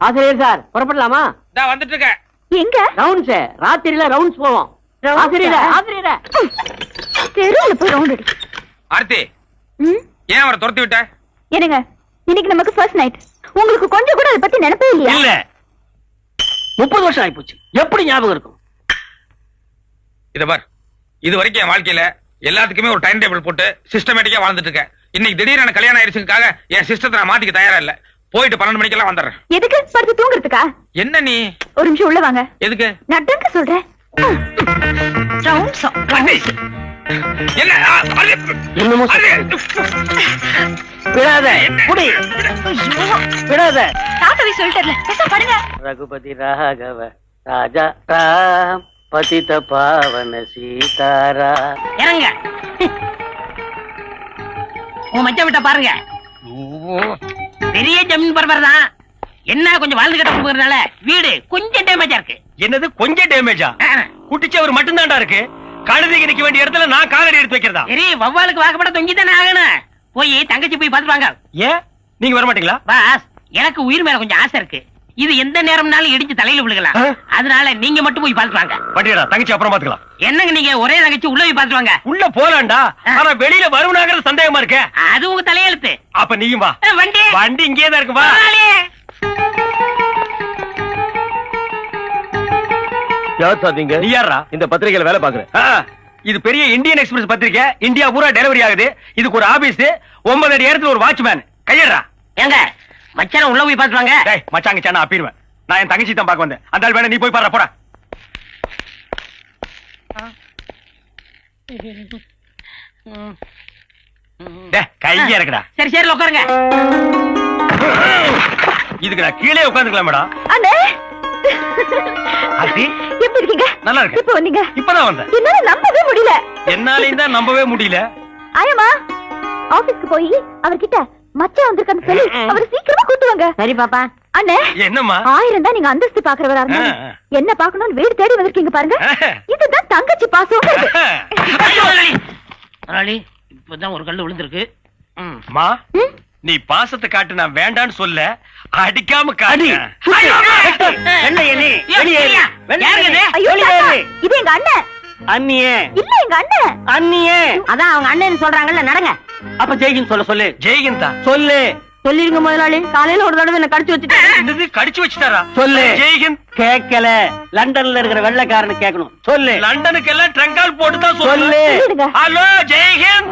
ஆசிரியர் சார் புறப்படலாமா? நான் வந்துட்டு இருக்கேன். எங்க? ரவுண்ட்ஸ், ராத்திரியில ரவுண்ட்ஸ் போவோம். ஆசிரியர் தெருவுல போய் ரவுண்ட் அடி. ஆர்த்தி, ஏன் அவரை துரத்தி விட்ட? என்னங்க, இன்னைக்கு நமக்கு ஃபர்ஸ்ட் நைட். உங்களுக்கு கொஞ்சம் கூட அதை பத்தி நினைப்பே இல்லையா? இல்ல, 30 வருஷம் ஆயிப்போச்சு, எப்படி ஞாபகம் இருக்கும்? இத பார், இது வரைக்கும் என் வாழ்க்கையில எல்லாத்துக்குமே ஒரு டைம் டேபிள் போட்டு சிஸ்டமேட்டிக்கா வாழ்ந்துட்டு இருக்கேன். இன்னைக்கு திடீர்னு கல்யாணம் ஆயிடுச்சுக்காக என் சிஸ்டத்தை நான் மாத்திக்க தயாரா இல்ல. போயிட்டு 12 மணிக்கெல்லாம் வந்துடுறேன். எதுக்கு? படுத்து தூங்குறதுக்கா? என்ன நீ? ஒரு நிமிஷம் உள்ள வாங்க. எதுக்கு? நட்டங்க சொல்றேன். என்ன? என்னமோ விடாத, புடி விடாத. தாத்தவி சொல்லிட்டல, பேச பாருங்க. ரகுபதி ராகவ ராஜா ராம் பதித பாவன சீதாரா. இறங்க. உன் மச்ச விட்ட பாருங்க. பெரிய ஜமீன் பரபர தான். என்ன கொஞ்சம் வாழ்ந்து கட்ட போகிறதுனால வீடு கொஞ்சம் டேமேஜா இருக்கு. என்னது கொஞ்சம் டேமேஜா? குட்டிச்சவர் மட்டும் தான்டா இருக்கு. கழுதைக்கு நிக்க வேண்டிய இடத்துல நான் காலடி எடுத்து வைக்கிறதா? சரி, வவ்வாலுக்கு வாக்கப்பட தொங்கி தானே ஆகணும். போய் தங்கச்சி போய் பார்த்துட்டு வாங்க. ஏன் நீங்க வர மாட்டீங்களா? பாஸ், எனக்கு உயிர் மேல கொஞ்சம் ஆசை இருக்கு. இது எந்த நேரம்னாலும் இடிச்சு தலையில விழுகலாம். அதனால நீங்க மட்டும் போய் பார்த்துட்டு வாங்க. பட்டியடா, தங்கச்சி அப்புறம் பாத்துக்கலாம். என்னங்க நீங்க ஒரே தங்கச்சி உள்ள போய் பார்த்துட்டு வாங்க. உள்ள போலாம்டா, ஆனா வெளியில வருவனாங்கிறது சந்தேகமா இருக்கே. அது உங்க தலையெழுத்து. அப்ப நீயும் வா. வண்டி வண்டி இங்கே தான் இருக்கு, வா. யார் சாதிங்க? நீ யாரா? இந்த பத்திரிகையில வேலை பாக்குறேன். இது பெரிய இந்தியன் எக்ஸ்பிரஸ் பத்திரிக்கை. இந்தியா பூரா டெலிவரி ஆகுது. இதுக்கு ஒரு ஆபீஸ், 9 அடி இடத்துல ஒரு வாட்ச்மேன். கையடா. ஏங்க மச்சான உள்ள போய் பார்த்துட்டு வாங்க. டேய் மச்சாங்க சானா அப்பிடுவேன். நான் என் தங்கச்சி தான் பார்க்க வந்தேன். அந்த ஆள் வேணா நீ போய் பாரு, போடா. டேய் கைய இறக்குடா. சரி சரி உட்காருங்க. இதுக்கு நான் கீழே உட்கார்ந்துக்கலாம் மேடம். அண்ணே, ஆர்த்தி எப்படி இருக்கீங்க? நல்லா இருக்கு. இப்போ வந்தீங்க? இப்பதான் வந்தேன். என்னால நம்பவே முடியல. என்னாலையும் தான் நம்பவே முடியல. ஆயம்மா, ஆபீஸ்க்கு போய் அவர்கிட்ட மச்சான் வந்திருக்கான்னு சொல்லி அவரை சீக்கிரமா கூட்டு வாங்க. சரி பாப்பா. அண்ணே, என்னம்மா? 1000 தான் நீங்க அந்தஸ்து பாக்குறவரா இருந்தா என்ன பாக்கணும்னு வீடு தேடி வந்திருக்கீங்க பாருங்க. இதுதான் தங்கச்சி பாசம். இப்பதான் ஒரு கல்லு விழுந்திருக்கு. மா, நீ பாசத்தை காட்டு, நான் வேண்டான்னு சொல்ல, அடிக்காம காட்டு. ஐயோ, தாத்தா, இது எங்க அண்ணன். அண்ணியே இல்ல, எங்க அண்ணன். அண்ணியே. அதான் அவங்க அண்ணன் சொல்றாங்கல்ல, நடங்க. அப்ப ஜெய்கின் சொல்ல சொல்லு. ஜெய்கிந்தா சொல்லு. சொல்லிருங்க முதலாளி, காலையில ஒரு தடவை என்ன கடிச்சு வச்சுட்டேன். என்னது கடிச்சு வச்சுட்டாரா? சொல்லு. ஜெய்கிந்த் கேட்கல, லண்டன்ல இருக்கிற வெள்ளைக்காரனு கேட்கணும். சொல்லு. லண்டனுக்கு எல்லாம் ட்ரங்கால் போட்டு தான் சொல்லு. சொல்லு. ஹலோ ஜெய்கிந்த்.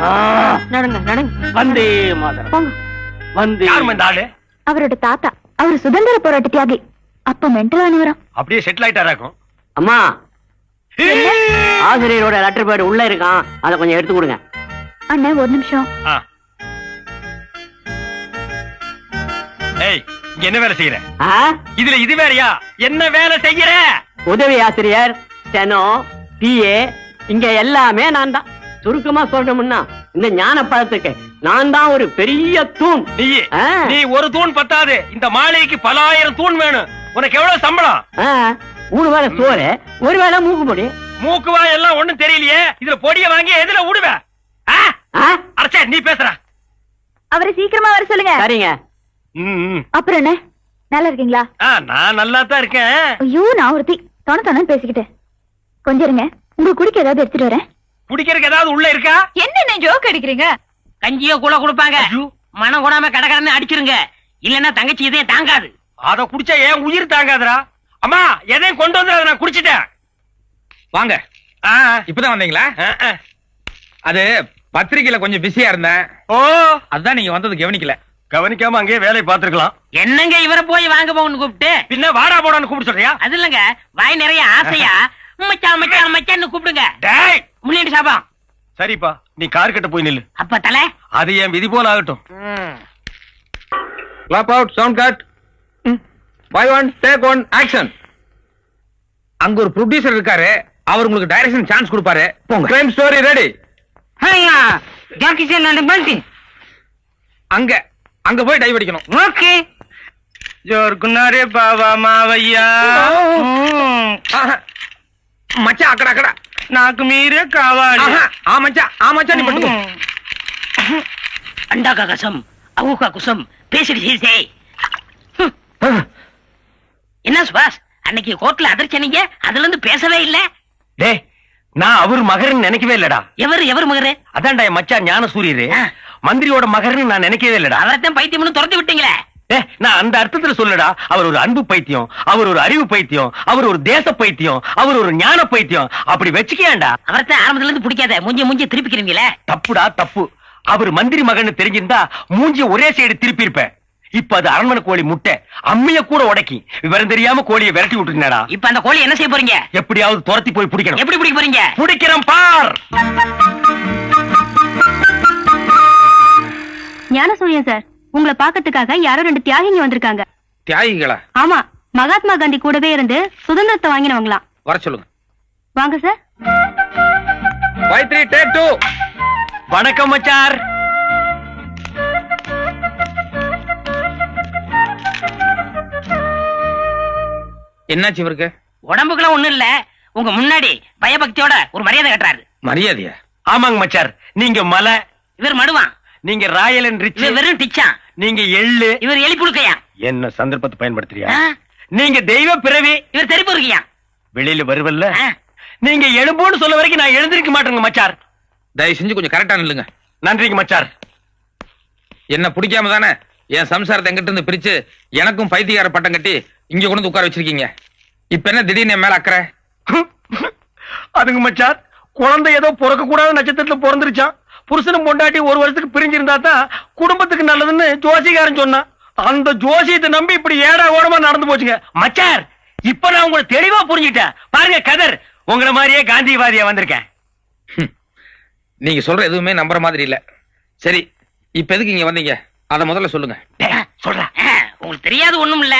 நடங்க நடங்க. வந்தே மாதரம். போங்க. வந்தே. யார் இந்த ஆளு? அவரோட தாத்தா. அவர் சுதந்திர போராட்ட தியாகி. அப்ப மென்டல் ஆனவரா? அப்படியே செட்டில் ஆயிட்டாராக்கும். அம்மா, ஆசிரியரோட லெட்டர் பேட் உள்ள இருக்கான், அதை கொஞ்சம் எடுத்து கொடுங்க. அண்ணன் ஒரு நிமிஷம். ஏய், இங்க என்ன வேலை செய்யற? ஆ? இதுல இது வேறயா? என்ன வேலை செய்யற? உதவி ஆசிரியர், ஸ்டெனோ, பிஏ, இங்க எல்லாமே நான் தான். சுருக்கமா சொல்லணும்னா இந்த ஞான பழத்துக்கு நான் தான் ஒரு பெரிய தூண். நீ ஒரு தூண் பத்தாது, இந்த மாளிகைக்கு பல ஆயிரம் தூண் வேணும். உனக்கு எவ்வளவு சம்பளம்? 3 வேளை சோறு, 1 வேளை மூக்கு பொடி. மூக்குவா எல்லாம் ஒண்ணும் தெரியலையே. இதுல பொடிய வாங்கி எதுல விடுவ? அரசே, நீ பேசுற. அவரை சீக்கிரமா வர சொல்லுங்க. சரிங்க. அப்புறம் என்ன, நல்லா இருக்கீங்களா? நான் நல்லா தான் இருக்கேன். ஐயோ, நான் ஒருத்தி தொண பேசிக்கிட்டேன். கொஞ்சம் இருங்க, உங்களுக்கு குடிக்க ஏதாவது எடுத்துட்டு வரேன். குடிக்கிறதுக்கு ஏதாவது உள்ள இருக்கா? என்ன ஜோக் அடிக்கிறீங்க? கஞ்சியோ கூட கொடுப்பாங்க, மனம் கூடாம கடகடன்னு அடிச்சிருங்க. இல்லன்னா தங்கச்சி இதையும் தாங்காது. அத குடிச்சா ஏன் உயிர் தாங்காதுடா. அம்மா, எதையும் கொண்டு வந்து நான் குடிச்சிட்டேன். வாங்க. இப்பதான் வந்தீங்களா? அது பத்திரிக்கையில கொஞ்சம் பிஸியா இருந்தேன். ஓ, அதான் நீங்க வந்தது கவனிக்கல. கவனிக்காம அங்கேயே வேலை பார்த்திருக்கலாம். என்னங்க இவரை போய் வாங்க போன்னு கூப்பிட்டு பின்ன வாடா போடான்னு கூப்பிட்டு சொல்றியா? அது இல்லங்க, வாய் நிறைய ஆசையா மச்சான் மச்சான் மச்சான்னு கூப்பிடுங்க. டேய், முன்னாடி சாபம். சரிப்பா, நீ கார் கிட்ட போய் நில்லு. அப்ப தலை, அது என் விதி போல ஆகட்டும். Clap out, sound cut. By one take one action. அங்க ஒரு ப்ரொடியூசர் இருக்காரு, அவர் உங்களுக்கு டைரக்ஷன் சான்ஸ் கொடுப்பாரு. போங்க. Crime story ready. ஹையா ஜாக்கி நான் பண்டி. அங்க அங்க போய் டைவ் அடிக்கணும். ஓகே. ஜோர் குன்னாரே பாவா மாவையா. மச்சான் அக்கடா அக்கடா. నాకు మీరే కావాలి. ఆ మచ్చా నీ పట్టుకో. अंडा का कसम, अहू का कुसम, पेश என்ன சுபாஷ், அன்னைக்கு கோர்ட்ல அதிர்ச்சனீங்க, அதுல இருந்து பேசவே இல்ல. டேய், நான் அவர் மகர்னு நினைக்கவே இல்லடா. எவர் மகரு? அதான்டா என் மச்சான் ஞான சூரியரு மந்திரியோட மகர்னு நான் நினைக்கவே இல்லடா. அவரைத்தான் பைத்தியம்னு துரத்தி விட்டீங்களே. நான் அந்த அர்த்தத்துல சொல்லடா. அவர் ஒரு அன்பு பைத்தியம், அவர் ஒரு அறிவு பைத்தியம், அவர் ஒரு தேச பைத்தியம், அவர் ஒரு ஞான பைத்தியம். அப்படி வச்சுக்கேன்டா. அவரைத்தான் ஆரம்பத்துல இருந்து பிடிக்காத, மூஞ்சி திருப்பிக்கிறீங்களே. தப்புடா தப்பு. அவர் மந்திரி மகன் தெரிஞ்சிருந்தா மூஞ்சி ஒரே சைடு திருப்பி இருப்பேன். இப்ப அது அரண்மனை கோழி முட்டை, அம்மிய கூட உடைக்கி விவரம் தெரியாம கோழியை விரட்டி விட்டுருந்தா. இப்ப அந்த கோழி என்ன செய்ய போறீங்க? எப்படியாவது துரத்தி போய் பிடிக்கணும். எப்படி பிடிக்க போறீங்க? பிடிக்கிறேன் பார். ஞானசூரியன் சார், உங்களை பாக்கிறதுக்காக யாரோ 2 தியாகிங்க வந்திருக்காங்க. தியாகிகளா? ஆமா, மகாத்மா காந்தி கூடவே இருந்து சுதந்திரத்தை வாங்கினவங்களாம். வர சொல்லுங்க. வாங்க சார். வணக்கம் மச்சார். என்னாச்சு இவருக்கு? உடம்புக்குலாம் ஒண்ணும் இல்ல, உங்க முன்னாடி பயபக்தியோட ஒரு மரியாதை கட்டுறாரு. மரியாதையா? ஆமாங்க மச்சார். நீங்க மலை, இவர் மடுவான். நீங்க ராயல் அண்ட் ரிச், இவர் வெறும் டிச்சான். நீங்க எள்ளு, இவர் எலி புழுக்கையா. என்ன சந்தர்ப்பத்தை பயன்படுத்துறியா? நீங்க தெய்வ பிறவி, இவர் தெரிப்பு இருக்கியா. வெளியில வருவல்ல. நீங்க எழும்போன்னு சொல்ல வரைக்கும் நான் எழுந்திருக்க மாட்டேங்க மச்சார். தயவு செஞ்சு கொஞ்சம் கரெக்டா நில்லுங்க. நன்றிங்க மச்சார். என்ன பிடிக்காம தானே என் சம்சாரத்தை எங்கிட்ட இருந்து பிரிச்சு எனக்கும் பைத்தியக்கார பட்டம் கட்டி இங்க கொண்டு வந்து உட்கார வச்சிருக்கீங்க. இப்ப என்ன திடீர்னு என் மேல அக்கறை? அதுங்க மச்சார், குழந்தை ஏதோ பிறக்க கூடாத நட்சத்திரத்துல பிறந்துருச்சான். புருஷனும் பொண்டாட்டி 1 வருஷத்துக்கு பிரிஞ்சிருந்தா தான் குடும்பத்துக்கு நல்லதுன்னு ஜோசிகாரன் சொன்னான். அந்த ஜோசியத்தை நம்பி இப்படி ஏடா ஓடமா நடந்து போச்சுங்க மச்சார். இப்ப நான் உங்களை தெளிவா புரிஞ்சுட்டேன். பாருங்க கதர், உங்களை மாதிரியே காந்திவாதியா வந்திருக்கேன். நீங்க சொல்ற எதுவுமே நம்புற மாதிரி இல்ல. சரி, இப்ப எதுக்கு இங்க வந்தீங்க அத முதல்ல சொல்லுங்க. சொல்றேன். உங்களுக்கு தெரியாது ஒண்ணும் இல்ல.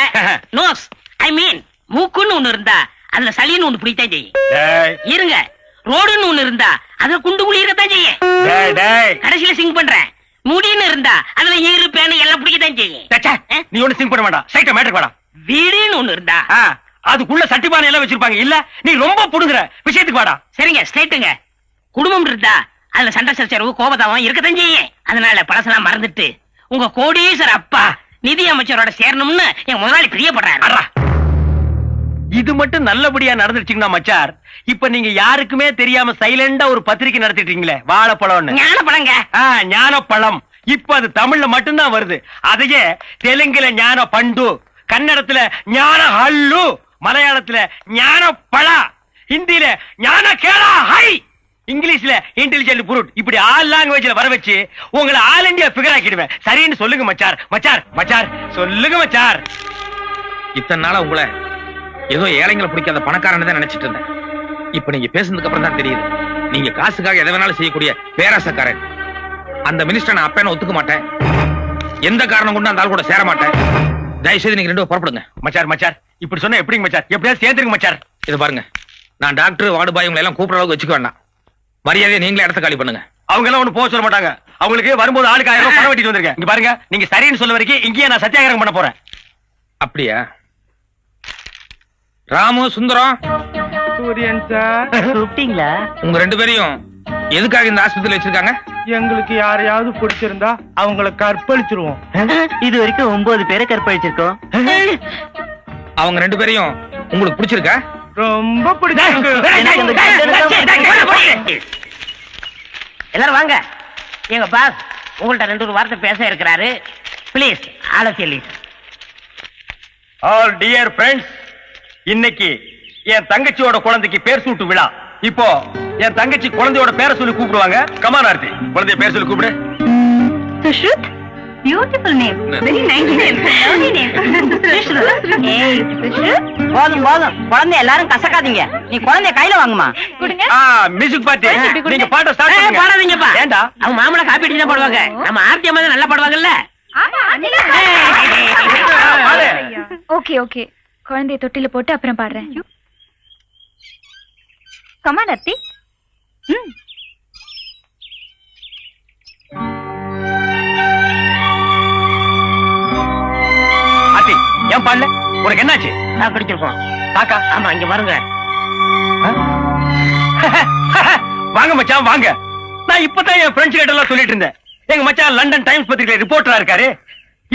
நோஸ், ஐ மீன் மூக்குன்னு ஒண்ணு இருந்தா அதுல சளின்னு ஒண்ணு பிடித்தான் செய்யும். இருங்க, ரோடுன்னு ஒண்ணு இருந்தா அதுல குண்டு குழி இருக்கத்தான் செய்யும். கடைசியில சிங் பண்றேன். முடின்னு இருந்தா அதுல ஈரு பேனு எல்லாம் பிடிக்கத்தான் செய்யும். நீ ஒண்ணு சிங் பண்ண வேண்டாம். சைட்ட மேட்டர் வாடா. வீடுன்னு ஒண்ணு இருந்தா அதுக்குள்ள சட்டிபானை எல்லாம் வச்சிருப்பாங்க. இல்ல நீ ரொம்ப புடுங்குற விஷயத்துக்கு வாடா. சரிங்க, ஸ்ட்ரைட்டுங்க. குடும்பம் இருந்தா அதுல சண்டை சச்சரவு கோபதாவம் இருக்கத்தான் செய்யும். அதனால பழசெல்லாம் மறந்துட்டு உங்க கோடீஸ்வர அப்பா நிதி அமைச்சரோட சேரணும்னு என் முதலாளி பிரியப்படுறாரு. இது மட்டும் நல்லபடியா நடந்துருச்சுங்கன்னா மச்சார், இப்ப நீங்க யாருக்குமே தெரியாம சைலண்டா ஒரு பத்திரிக்கை நடத்திட்டீங்களே, வாழைப்பழம்னு. ஞானப்பழங்க. ஞானப்பழம். இப்ப அது தமிழ்ல மட்டும்தான் வருது. அதையே தெலுங்குல ஞான பண்டு, கன்னடத்துல ஞான ஹல்லு, மலையாளத்துல ஞான பழா, ஹிந்தில ஞான கேளா ஹை, இங்கிலீஷ்ல இன்டெலிஜென்ட் புரூட். இப்படி ஆல் லாங்குவேஜ்ல வர வச்சு உங்களை ஆல் இந்தியா ஃபிகர் ஆக்கிடுவேன். சரின்னு சொல்லுங்க மச்சார். மச்சார் மச்சார் சொல்லுங்க மச்சார். இத்தனை நாளா உங்களை ஏதோ ஏழைங்களை பிடிக்காத பணக்காரன்னு தான் நினைச்சிட்டு இருந்தேன். இப்ப நீங்க பேசுனதுக்கு அப்புறம் தான் தெரியுது நீங்க காசுக்காக எதை வேணாலும் செய்யக்கூடிய பேராசக்காரன். அந்த மினிஸ்டர் நான் அப்பேன ஒத்துக்க மாட்டேன். எந்த காரணம் கொண்டு அந்த ஆள் கூட சேர மாட்டேன். தயவு செய்து நீங்க 2 பேரும் புறப்படுங்க. மச்சார் மச்சார் இப்படி சொன்னா எப்படிங்க மச்சார்? எப்படியாவது சேர்ந்துருங்க மச்சார். இதை பாருங்க, நான் டாக்டர் வார்டு பாய் உங்களை எல்லாம் கூப்பிடுற அளவுக்கு வச்சுக்க வேண்டாம். மரியாதையை நீங்களே இடத்த காலி பண்ணுங்க. அவங்க எல்லாம் ஒண்ணு போக சொல்ல மாட்டாங்க. அவங்களுக்கு வரும்போது ஆளுக்கு 1000 ரூபாய் பணம் வெட்டிட்டு வந்திருக்கேன். இங்க பாருங்க, நீங்க சரின்னு சொல்ல வரைக்கும் இங்கேயே நான் சத்தியாகிரகம் பண்ண போறேன். அப்படியா? ராமு, சுந்தரம், சூரியன் சார் கூப்பிட்டீங்களா? உங்க 2 பேரையும் எதுக்காக இந்த ஆஸ்பத்திரியில வச்சிருக்காங்க? எங்களுக்கு யாரையாவது பிடிச்சிருந்தா அவங்கள கற்பழிச்சிருவோம். இது வரைக்கும் 9 பேரை கற்பழிச்சிருக்கோம். அவங்க 2 பேரையும் உங்களுக்கு பிடிச்சிருக்கா? ரொம்ப பிடிச்சிருக்கு. எல்லாரும் வாங்க. எங்க பாஸ் உங்கள்ட்ட 2 வார்த்தை பேச இருக்கிறாரு. பிளீஸ் ஆலோசி. ஆல் டியர் ஃப்ரெண்ட்ஸ், இன்னைக்கு என் தங்கச்சியோட குழந்தைக்கு பேர் சூட்டு விழா. இப்போ என் தங்கச்சி குழந்தையோட பேரை சொல்லி கூப்பிடுவாங்க. கமான் ஆர்த்தி, குழந்தைய பேர் சொல்லி கூப்பிடு. Sushrut, beautiful name, very nice name, lovely name. Sushrut, ஏய் சுஷ்ருத், போதும் குழந்தை எல்லாரும் கசக்காதீங்க. நீ குழந்தைய கையில வாங்குமா. கொடுங்க. மியூசிக் பாட்டு நீங்க பாட்ட ஸ்டார்ட் பண்ணுங்க. பாடாதீங்கப்பா. ஏண்டா? அவங்க மாமலை காப்பி அடிச்சு தான் பாடுவாங்க. நம்ம ஆர்த்தி அம்மா நல்லா பாடுவாங்கல்ல. ஓகே ஓகே, குழந்தைய தொட்டில போட்டு அப்புறம் பாடுறேன். கமான் அத்தி. ஆர்த்தி ஏன் பாடல? உனக்கு என்னாச்சு? நான் பிடிச்சிருக்கோம். காக்கா? ஆமா, இங்க பாருங்க. வாங்க மச்சான் வாங்க. நான் இப்பதான் என் ஃப்ரெண்ட்ஸ் கிட்ட எல்லாம் சொல்லிட்டு இருந்தேன். எங்க மச்சான் லண்டன் டைம்ஸ் பத்திரிகையில ரிப்போர்ட்டரா இருக்காரு.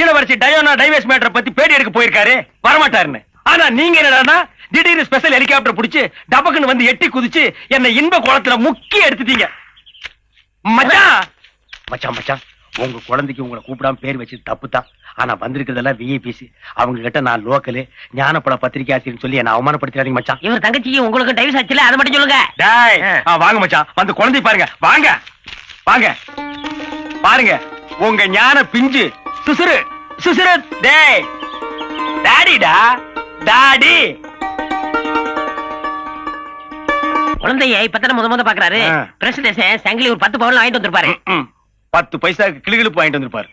இளவரசி டயோனா டைவர்ஸ் மேட்டரை பத்தி பேட்டி எடுக்க போயிருக்காரு, வரமாட்டாருன்னு. ஆனா நீங்க என்னடா திடீர்னு ஸ்பெஷல் ஹெலிகாப்டர் புடிச்சு டபக்குன்னு வந்து எட்டி குதிச்சு என்ன இன்ப குளத்துல முக்கி எடுத்துட்டீங்க. மச்சான் மச்சான் மச்சான், உங்க குழந்தைக்கு உங்களை கூப்பிடாம பேர் வச்சு தப்புதான். ஆனா வந்திருக்கிறதெல்லாம் விஐபிசி. அவங்க கிட்ட நான் லோக்கலு ஞானப்பட பத்திரிகை ஆசிரியர் சொல்லி என்ன அவமானப்படுத்திடாதீங்க மச்சான். இவர் தங்கச்சி உங்களுக்கு டைவர்ஸ் ஆச்சுல, அதை மட்டும் சொல்லுங்க. டேய், வாங்க மச்சான், வந்து குழந்தை பாருங்க. வாங்க வாங்க பாருங்க, உங்க ஞான பிஞ்சு சுசுரு சுசுரு. டேய் டாடிடா டாடி. குழந்தைய இப்பதானே முத பாக்குறாரு. பிரசிடேஷன் சங்கிலி ஒரு 10 பவுன் வாங்கிட்டு வந்திருப்பாரு. 10 பைசா கிளிகிழிப்பு வாங்கிட்டு வந்திருப்பாரு.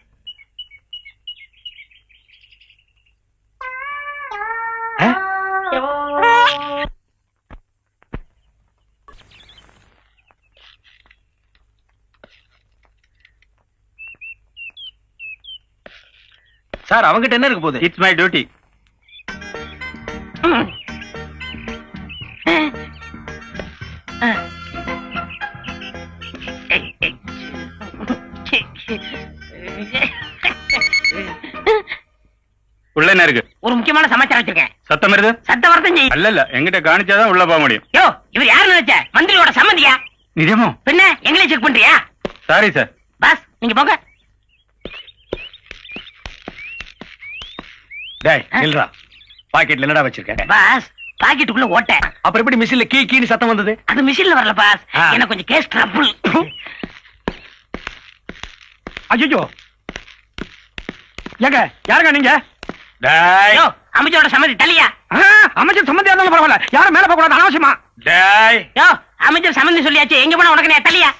சார், அவங்கிட்ட என்ன இருக்கு போகுது? It's my duty. உள்ள என்ன இருக்கு? ஒரு முக்கியமான சமாச்சாரம் வச்சிருக்கேன். சத்தம் வருது? சத்தம் வரதும் செய்யும். அல்ல, எங்கிட்ட காணிச்சாதான் உள்ள போக முடியும். யோ, இவர் யாரு நினைச்ச? மந்திரியோட சம்மந்தியா? நிஜமோ? பின்ன எங்களே செக் பண்றியா? Sorry sir. பாஸ், நீங்க போங்க. டேய் நில்றா, பாக்கெட்ல என்னடா வச்சிருக்க? பாஸ், பாக்கெட்டுக்குள்ள ஓட்ட. அப்புறம் எப்படி மிஷின்ல கீ கீன்னு சத்தம் வந்தது? அது மிஷின்ல வரல பாஸ், எனக்கு கொஞ்சம் கேஸ் ட்ரபிள். ஐயோ, ஏங்க யாருங்க நீங்க? டேய், யோ, அமைச்சரோட சம்மதி தள்ளியா? அமைச்சர் சம்பந்தியா இருந்தாலும் பரவாயில்ல, யாரும் மேல போக கூடாது, அனாவசியமா. டேய், யோ, அமைச்சர் சம்மந்தி சொல்லியாச்சு, எங்க போனா உனக்கு தள்ளியா?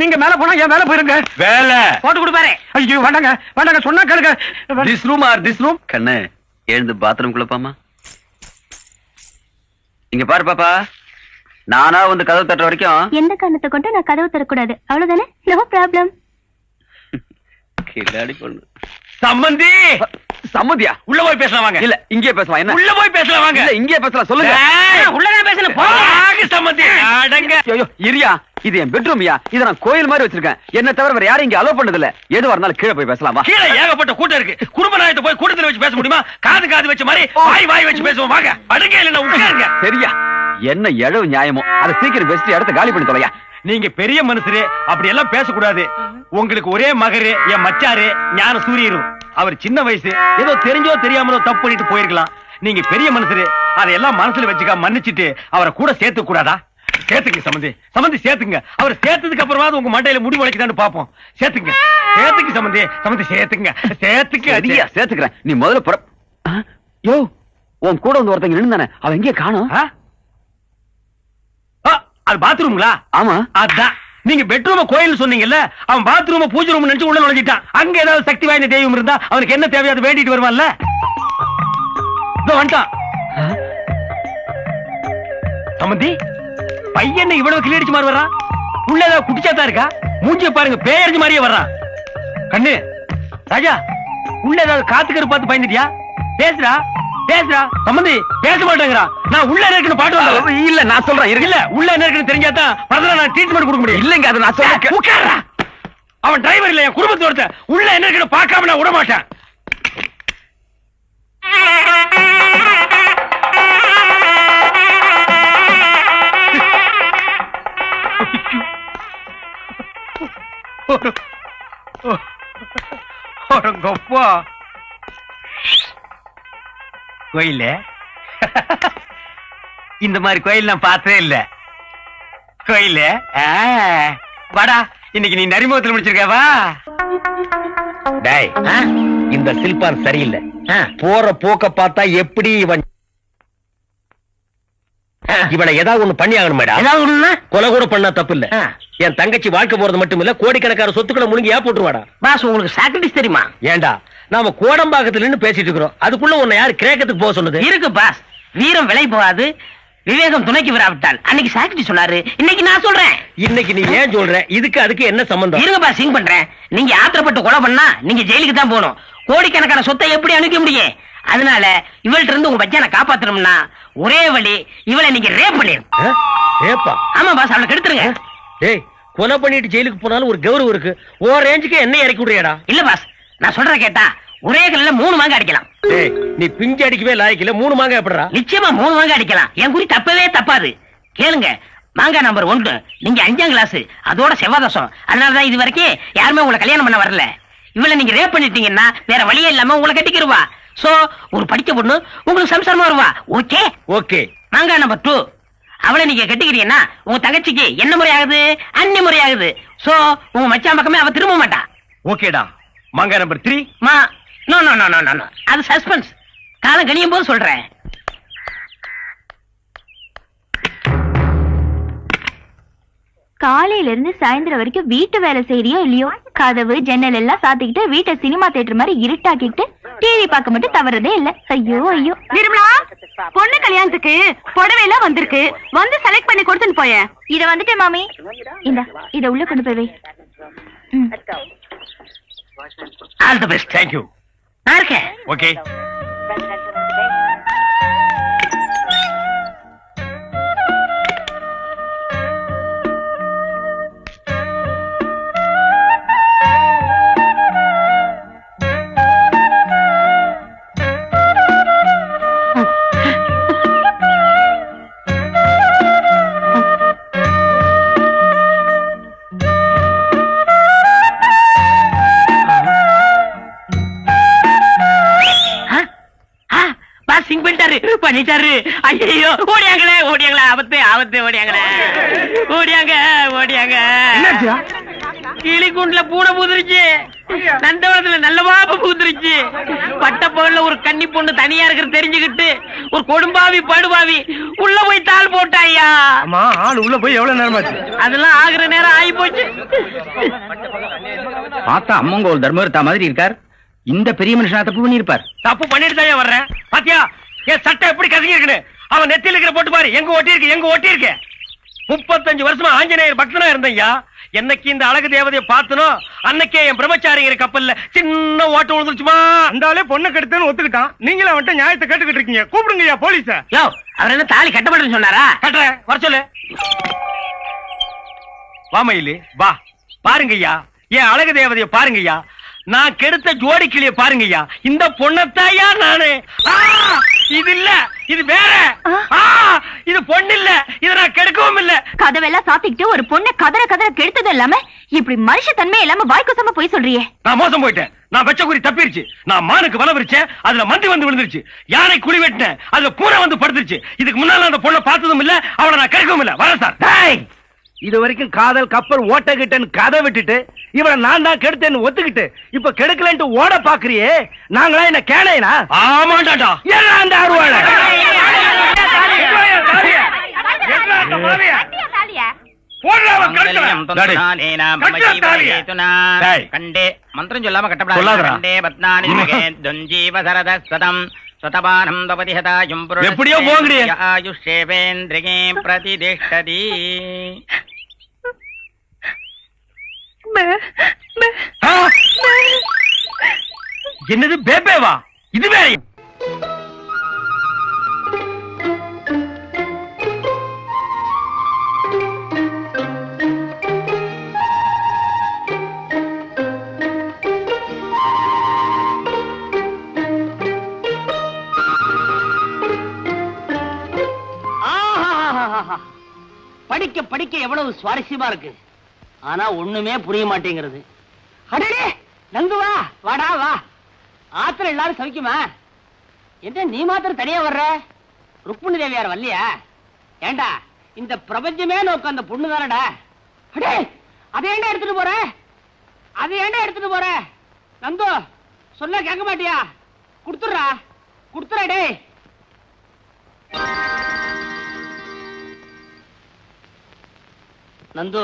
நீங்க மேல போனா என் மேல போயிருங்க. வேலை போட்டு கொடுப்பாரு. ஐயோ வேண்டாங்க வேண்டாங்க, சொன்னா கேளுங்க. This room or this room. கண்ணு, எழுந்து பாத்ரூம் குள்ளப்பாமா. இங்க பாரு பாப்பா, நானா வந்து கதவு தட்டுற வரைக்கும் எந்த காரணத்தை கொண்டு நான் கதவு தரக்கூடாது, அவ்வளவுதானே? No problem. கில்லாடி பொண்ணு. சம்பந்தி சம்மதியா? உள்ள போய் பேசலாம் வாங்க. இல்ல இங்கே பேசலாம். என்ன? உள்ள போய் பேசலாம் வாங்க. இல்ல இங்கே பேசலாம், சொல்லுங்க. உள்ளதான் பேசணும். வாங்க சம்பந்தி, அடங்க. ஐயோ இரியா, இது என் பெட்ரூம்யா. இத நான் கோயில் மாதிரி வச்சிருக்கேன். என்ன தவிர வேற யாரும் இங்க அலோவ் பண்ணது இல்ல. எதுவா இருந்தாலும் கீழே போய் பேசலாமா? கீழே ஏகப்பட்ட கூட்டம் இருக்கு. குடும்ப நாயத்தை போய் கூட்டத்துல வச்சு பேச முடியுமா? காது காது வச்ச மாதிரி வாய் வாய் வச்சு பேசுவோம். வாங்க, அடுங்க இல்ல உட்காருங்க. சரியா, என்ன எழவு நியாயமோ அதை சீக்கிரம் பேசிட்டு இடத்த காலி பண்ணி தொலையா. நீங்க பெரிய மனுஷரு, அப்படி எல்லாம் பேசக்கூடாது. உங்களுக்கு ஒரே மகரு, என் மச்சாரு ஞான சூரியரும். அவர் சின்ன வயசு, ஏதோ தெரிஞ்சோ தெரியாமலோ தப்பு பண்ணிட்டு போயிருக்கலாம். நீங்க பெரிய மனுஷரு, அதையெல்லாம் மனசுல வச்சுக்க மன்னிச்சுட்டு அவரை கூட சேர்த்து கூடாதா? சேர்த்துங்க சம்பந்தி, சம்பந்தி சேர்த்துங்க. அவர் சேர்த்ததுக்கு அப்புறமா உங்க மண்டையில முடி முளைக்குதான்னு பாப்போம். சேர்த்துங்க சேர்த்துங்க சம்பந்தி, சம்பந்தி சேர்த்துங்க சேர்த்துக்கு. அதிகா சேர்த்துக்கிறேன். நீ முதல்ல புற. யோ, உன் கூட வந்து ஒருத்தங்க நின்னுதானே, அவன் எங்கே காணோம்? அது பாத்ரூம்ங்களா? ஆமா, அதான். நீங்க பெட்ரூம கோயில் சொன்னீங்கல்ல, அவன் பாத்ரூம பூஜை ரூம் நினைச்சு உள்ள நுழைஞ்சிட்டான். அங்க ஏதாவது சக்தி வாய்ந்த தெய்வம் இருந்தா அவனுக்கு என்ன தேவையோ அதை வேண்டிட்டு வருவான்ல. வந்துட்டான் சம்பந்தி. பையன் இவ்வளவு கிளியடிச்சு மாதிரி வர்றான். உள்ள ஏதாவது குட்டிச்சாத்தா இருக்கா? மூஞ்சிய பாருங்க, பேயடிச்சு மாதிரியே வர்றான். கண்ணு ராஜா, உள்ள ஏதாவது காத்துக்கரு பார்த்து பயந்துட்டியா? பேசுறா பேசுறா. சம்பந்தி பேச மாட்டேங்கிறா. நான் உள்ள இருக்கணும் பாட்டு வந்தா. இல்ல நான் சொல்றேன். இல்ல உள்ள என்ன இருக்குன்னு தெரிஞ்சாதான் பரதல நான் ட்ரீட்மெண்ட் கொடுக்க முடியும். இல்லங்க, அது நான் சொல்றேன். உட்கார்றா. அவன் டிரைவர் இல்ல, என் குடும்பத்தோட. உள்ள என்ன இருக்குன்னு பார்க்காம நான் விட மாட்டேன். கோயில இந்த மாதிரி கோயில் நான் பார்த்ததே இல்ல. கோயில வாடா, இன்னைக்கு நீ நரிமுகத்தில் முடிச்சிருக்க. வா. டேய், இந்த சில்பான் சரியில்லை. போற போக்க பார்த்தா எப்படி இவனை ஏதாவது ஒண்ணு பண்ணி ஆகணும் மேடம். ஏதாவது ஒண்ணு கொலை கூட பண்ணா தப்பு இல்ல. என் தங்கச்சி வாழ்க்கை போறது மட்டும் இல்ல, கோடிக்கணக்கான சொத்துக்களை முழுங்கி போட்டுருவாடா. பாஸ், உங்களுக்கு சாக்ரிஃபைஸ் தெரியுமா? ஏண்டா, நாம கோடம்பாக்கத்துல நின்னு பேசிட்டு இருக்கிறோம். அதுக்குள்ள உன்னை யாரு கிரேக்கத்துக்கு போக சொன்னது? இருக்கு பாஸ், வீரம் விலை போகாது, விவேகம் துணைக்கு வராவிட்டால். அன்னைக்கு சாக்ரிஃபைஸ் சொன்னாரு, இன்னைக்கு நான் சொல்றேன். இன்னைக்கு நீ ஏன் சொல்ற? இதுக்கு அதுக்கு என்ன சம்பந்தம்? இருங்க பாஸ், சிங் பண்றேன். நீங்க ஆத்திரப்பட்டு கொலை பண்ணா நீங்க ஜெயிலுக்கு தான் போகணும். கோடிக்கணக்கான சொத்தை எப்படி அனுப்ப முடியும்? அதனால இவள்கிட்ட இருந்து உங்க பச்சனை காப்பாத்தணும்னா ஒரே வழி, இவளை நீங்க ரேப் பண்ணிருங்க. ரேப்பா? ஆமா பாஸ், அவளை கெடுத்துருங்க. டேய், கொலை பண்ணிட்டு ஜெயிலுக்கு போனாலும் ஒரு கௌரவம் இருக்கு. ஓ ரேஞ்சுக்கு என்ன இறக்கி விடுறியாடா? இல்ல பாஸ், நான் சொல்ற கேட்டா ஒரே கல்லுல 3 மாங்காய் அடிக்கலாம். டேய் நீ பிஞ்சு அடிக்கவே லாய்க்கல 3 மாங்காய் எப்படிடா? நிச்சயமா 3 மாங்காய் அடிக்கலாம். என் குறி தப்பவே தப்பாது. கேளுங்க, மாங்காய் நம்பர் 1 நீங்க 5ஆம் கிளாஸ், அதோட செவ்வாதசம். அதனாலதான் இது வரைக்கும் யாருமே உங்களை கல்யாணம் பண்ண வரல. இவளை நீங்க ரேப் பண்ணிட்டீங்கன்னா வேற வழியே இல்லாம உங்களை கட்டிக்கிருவா. சோ ஒரு படிச்ச பொண்ணு உங்களுக்கு சம்சாரமா வருவா. Okay okay. மாங்காய் நம்பர் 2 அவளை நீங்க கட்டிக்கிறீங்கன்னா உங்க தங்கச்சிக்கு என்ன முறை ஆகுது? அன்னி முறை ஆகுது. சோ உங்க மச்சான் பக்கமே அவ திரும்ப மாட்டா. ஓகேடா. மாங்காய் நம்பர் 3 மா no no no no no அது சஸ்பென்ஸ். காலம் கணியும் போது சொல்றேன். காலையில இருந்து சாயந்தரம் வரைக்கும் வீட்டு வேலை செய்யறியோ இல்லையோ, கதவு ஜன்னல் எல்லாம் சாத்திக்கிட்டு வீட்டை சினிமா தியேட்டர் மாதிரி இருட்டாக்கிட்டு டிவி பார்க்க மட்டும் தவறதே இல்ல. ஐயோ ஐயோ. நிர்மலா, பொண்ணு கல்யாணத்துக்கு புடவை எல்லாம் வந்திருக்கு, வந்து செலக்ட் பண்ணி கொடுத்துன்னு போய. இத வந்துட்டேன் மாமி. இந்த இத உள்ள கொண்டு போய் வை. All the best. Thank you. நான் இருக்கேன். ஓகே. பண்ணிட்டாரு. ஐயோ ஓடியாங்களே ஓடியாங்களே, ஆபத்து ஆபத்து, ஓடியாங்களே ஓடியாங்க ஓடியாங்க. கிளிக்குண்டுல பூனை பூந்துருச்சு, நந்தவனத்துல நல்ல பாப்ப பூந்துருச்சு. பட்ட பகல்ல ஒரு கன்னி பொண்ணு தனியா இருக்கிறது தெரிஞ்சுக்கிட்டு ஒரு கொடும்பாவி படுபாவி உள்ள போய் தாள் போட்டாயா. அம்மா ஆள் உள்ள போய் எவ்வளவு நேரம் ஆச்சு? அதெல்லாம் ஆகுற நேரம் ஆகி போச்சு. பார்த்தா அம்மங்க ஒரு தர்மர்த்தா மாதிரி இருக்கார். இந்த பெரிய மனுஷனா தப்பு பண்ணிருப்பார். தப்பு பண்ணிட்டு தான் வர்றேன். பாத்தியா என் சட்டை எப்படி கசங்கி இருக்குன்னு? அவன் நெத்தில இருக்கிற போட்டு பாரு, எங்க ஒட்டி இருக்கு எங்க ஒட்டி இருக்கு. 35 வருஷமா ஆஞ்சநேயர் பக்தனா இருந்தையா. என்னைக்கு இந்த அழகு தேவதையை பார்த்தனோ அன்னைக்கே என் பிரம்மச்சாரிங்கிற கப்பல்ல சின்ன ஓட்ட விழுந்துருச்சுமா. அந்தாலே பொண்ணை கெடுத்தேன்னு ஒத்துக்கிட்டான். நீங்களே அவன்கிட்ட நியாயத்தை கேட்டுக்கிட்டு இருக்கீங்க. கூப்பிடுங்கய்யா போலீஸ. யோ அவர் என்ன தாலி கட்டப்படுன்னு சொன்னாரா? கட்டுறேன், வர சொல்லு. வாமையிலு வா. பாருங்கய்யா என் அழகு தேவதையை பாருங்கய்யா. நான் கெடுத்த ஜோடி கிளிய பாருங்கய்யா. இந்த பொண்ணத்தாயா நானு. இது இல்ல, இது வேற. இது பொண்ணு இல்ல, இத நான் கெடுக்கவும் இல்ல. கதவெல்லாம் சாத்திக்கிட்டு ஒரு பொண்ணை கதற கதற கெடுத்தது இல்லாம இப்படி மனுஷ தன்மை இல்லாம வாய்க்குசமா போய் சொல்றியே. நான் மோசம் போயிட்டேன். நான் வச்ச குறி தப்பிருச்சு. நான் மானுக்கு வலை விரிச்சேன், அதுல மந்தி வந்து விழுந்துருச்சு. யானை குழி வெட்டினேன், அதுல பூனை வந்து படுத்துருச்சு. இதுக்கு முன்னால அந்த பொண்ணை பார்த்ததும் இல்ல, அவளை நான் கெடுக்கவும் இல்ல. வரேன் சார். இது வரைக்கும் காதல் கப்பல் ஓட்ட கிட்டன்னு கதை விட்டுட்டு இவளை நான் தான் கெடுத்தேன்னு ஒத்துக்கிட்டு இப்ப கெடுக்கலன்ட்டு ஓட பாக்குறியே. நாங்களா என்ன கேளையனா? ஆமாண்டாடா. ஏன்னா அந்த அருவாள கண்டே மந்திரம் சொல்லாம கட்டப்படாது. எப்படியோ போங்கடி. பிரதிஷ்டதி. என்னது பேபேவா? இதுவே படிக்க படிக்க எவ்வளவு சுவாரஸ்யமா இருக்கு. ஆனா ஒண்ணுமே புரிய மாட்டேங்கிறது. அடடே நந்துவா, வாடா வா. ஆத்திரம் எல்லாரும் சவிக்குமா? என்ன நீ மாத்திரம் தனியா வர்ற? ருக்மிணி தேவியார் வரலையா? ஏண்டா இந்த பிரபஞ்சமே நோக்க அந்த பொண்ணு தானடா. அடே அதை ஏண்டா எடுத்துட்டு போற? அதை ஏண்டா எடுத்துட்டு போற? நந்து சொன்னா கேட்க மாட்டியா? குடுத்துறா குடுத்துறா. டே நந்து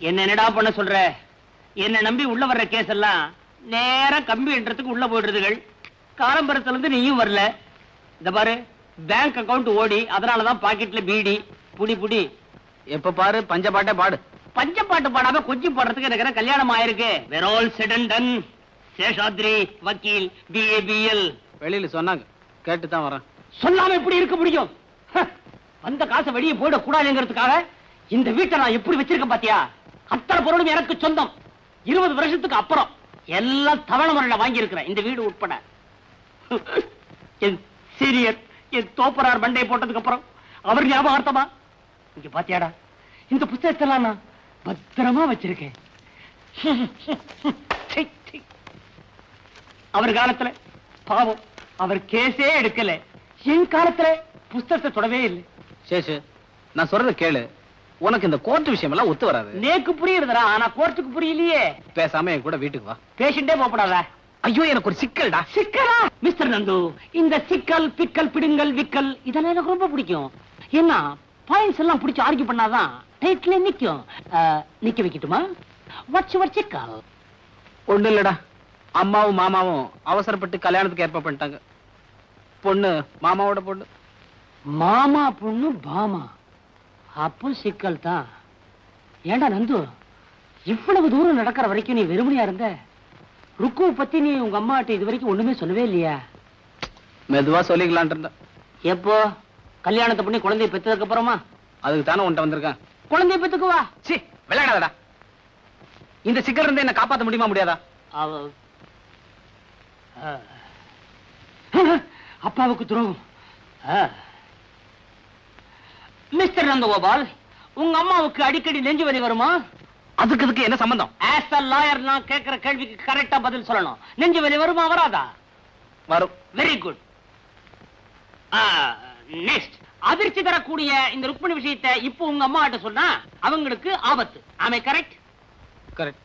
என்ன என்னடா பண்ண சொல்ற? என்ன நம்பி உள்ள வர்ற கேஸ் எல்லாம் நேரா கம்பி என்றதுக்கு உள்ள போயிடுறதுகள். காலம்பரத்துல இருந்து நீயும் வரல. இந்த பாரு பேங்க் அக்கவுண்ட் ஓடி, அதனாலதான் பாக்கெட்ல பீடி. புடி புடி. எப்ப பாரு பஞ்சப்பாட்டை பாடு. பஞ்சப்பாட்டு பாடாம கொஞ்சம் பாடுறதுக்கு எனக்கு கல்யாணம் ஆயிருக்கு. We're all set and done. Seshadri வக்கீல் BABL வெளியில சொன்னாங்க, கேட்டுதான் வரேன். சொல்லாம எப்படி இருக்க முடியும்? அந்த காசை வெளியே போயிட கூடாதுங்கிறதுக்காக இந்த வீட்டை நான் எப்படி வச்சிருக்கேன் பாத்தியா? அத்தனை பொருளும் எனக்கு சொந்தம். 20 வருஷத்துக்கு அப்புறம் எல்லாம் தவணை முறையில வாங்கி இருக்கிறேன், இந்த வீடு உட்பட. என் சீரியர் என் தோப்பரார் மண்டையை போட்டதுக்கு அப்புறம் அவர் ஞாபகார்த்தமா இங்க பாத்தியாடா, இந்த புத்தகத்தெல்லாம் நான் பத்திரமா வச்சிருக்கேன். அவர் காலத்துல பாவம் அவர் கேஸே எடுக்கல, என் காலத்துல புத்தகத்தை தொடவே இல்லை. சேஷு, நான் சொல்றத கேளு. உனக்கு இந்த கோர்ட் விஷயம் எல்லாம் ஒத்து வராது. நேக்கு புரியுறதுடா, ஆனா கோர்ட்டுக்கு புரியலையே. பேசாம என் கூட வீட்டுக்கு வா. பேஷண்டே போகப்படாத. ஐயோ, எனக்கு ஒரு சிக்கல்டா. சிக்கலா? மிஸ்டர் நந்து, இந்த சிக்கல் பிக்கல் பிடுங்கல் விக்கல் இதெல்லாம் எனக்கு ரொம்ப பிடிக்கும். என்ன பாயிண்ட்ஸ் எல்லாம் பிடிச்சு ஆர்கியூ பண்ணாதான் டைட்டிலே நிக்கும். நிக்க வைக்கட்டுமா? வாட்ஸ் யுவர் சிக்கல்? ஒண்ணு இல்லடா, அம்மாவும் மாமாவும் அவசரப்பட்டு கல்யாணத்துக்கு ஏற்பாடு பண்ணிட்டாங்க. பொண்ணு மாமாவோட பொண்ணு. மாமா பொண்ணு பாமா, அப்போ சிக்கல் தான். ஏண்டா நந்து, இவ்வளவு தூரம் நடக்கிற வரைக்கும் நீ வெறுமனையா இருந்த? ருக்குவை பத்தி நீ உங்க அம்மாட்ட இது வரைக்கும் ஒண்ணுமே சொல்லவே இல்லையா? மெதுவா சொல்லிக்கலான் இருந்த. எப்போ கல்யாணத்தை பண்ணி குழந்தைய பெற்றதுக்கு அப்புறமா? அதுக்கு தானே உன்ட்ட வந்திருக்கேன். குழந்தைய பெத்துக்குவா. சி, விளையாடாதடா. இந்த சிக்கல் இருந்து என்ன காப்பாத்த முடியுமா முடியாதா? அப்பாவுக்கு துரோகம். மிஸ்டர் நந்தகோபால், உங்க அம்மாவுக்கு அடிக்கடி நெஞ்சு வலி வருமா? அதுக்கு என்ன சம்பந்தம்? ஆஸ் அ லாயர் நான் கேட்கிற கேள்விக்கு கரெக்டா பதில் சொல்லணும். நெஞ்சு வலி வருமா வராதா? வரும். Very good. நெக்ஸ்ட், அதிர்ச்சி தரக்கூடிய இந்த ருக்மணி விஷயத்தை இப்போ உங்க அம்மா கிட்ட சொன்னா அவங்களுக்கு ஆபத்து. ஆமே கரெக்ட்? கரெக்ட்.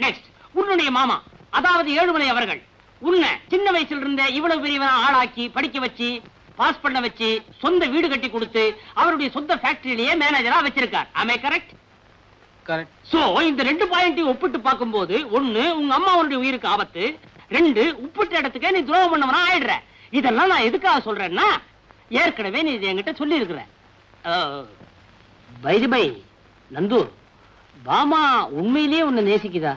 நெக்ஸ்ட், உன்னுடைய மாமா அதாவது ஏழுமலை அவர்கள் உன்னை சின்ன வயசுல இருந்த இவ்வளவு பெரியவனா ஆளாக்கி படிக்க வச்சு பாஸ் பண்ண வச்சு சொந்த வீடு கட்டி கொடுத்து அவருடைய சொந்த ஃபேக்டரியிலேயே மேனேஜரா வச்சிருக்கார். ஆமே கரெக்ட்? கரெக்ட். சோ இந்த ரெண்டு பாயிண்டையும் ஒப்பிட்டு பார்க்கும்போது, ஒண்ணு உங்க அம்மாவுடைய உயிருக்கு ஆபத்து, ரெண்டு உப்பிட்ட இடத்துக்கே நீ துரோகம் பண்ணவனா ஆயிடுற. இதெல்லாம் நான் எதுக்காக சொல்றேன்னா, ஏற்கனவே நீ இது என்கிட்ட சொல்லி இருக்கிற. பை பை நந்து, பாமா உண்மையிலேயே உன்னை நேசிக்குதா?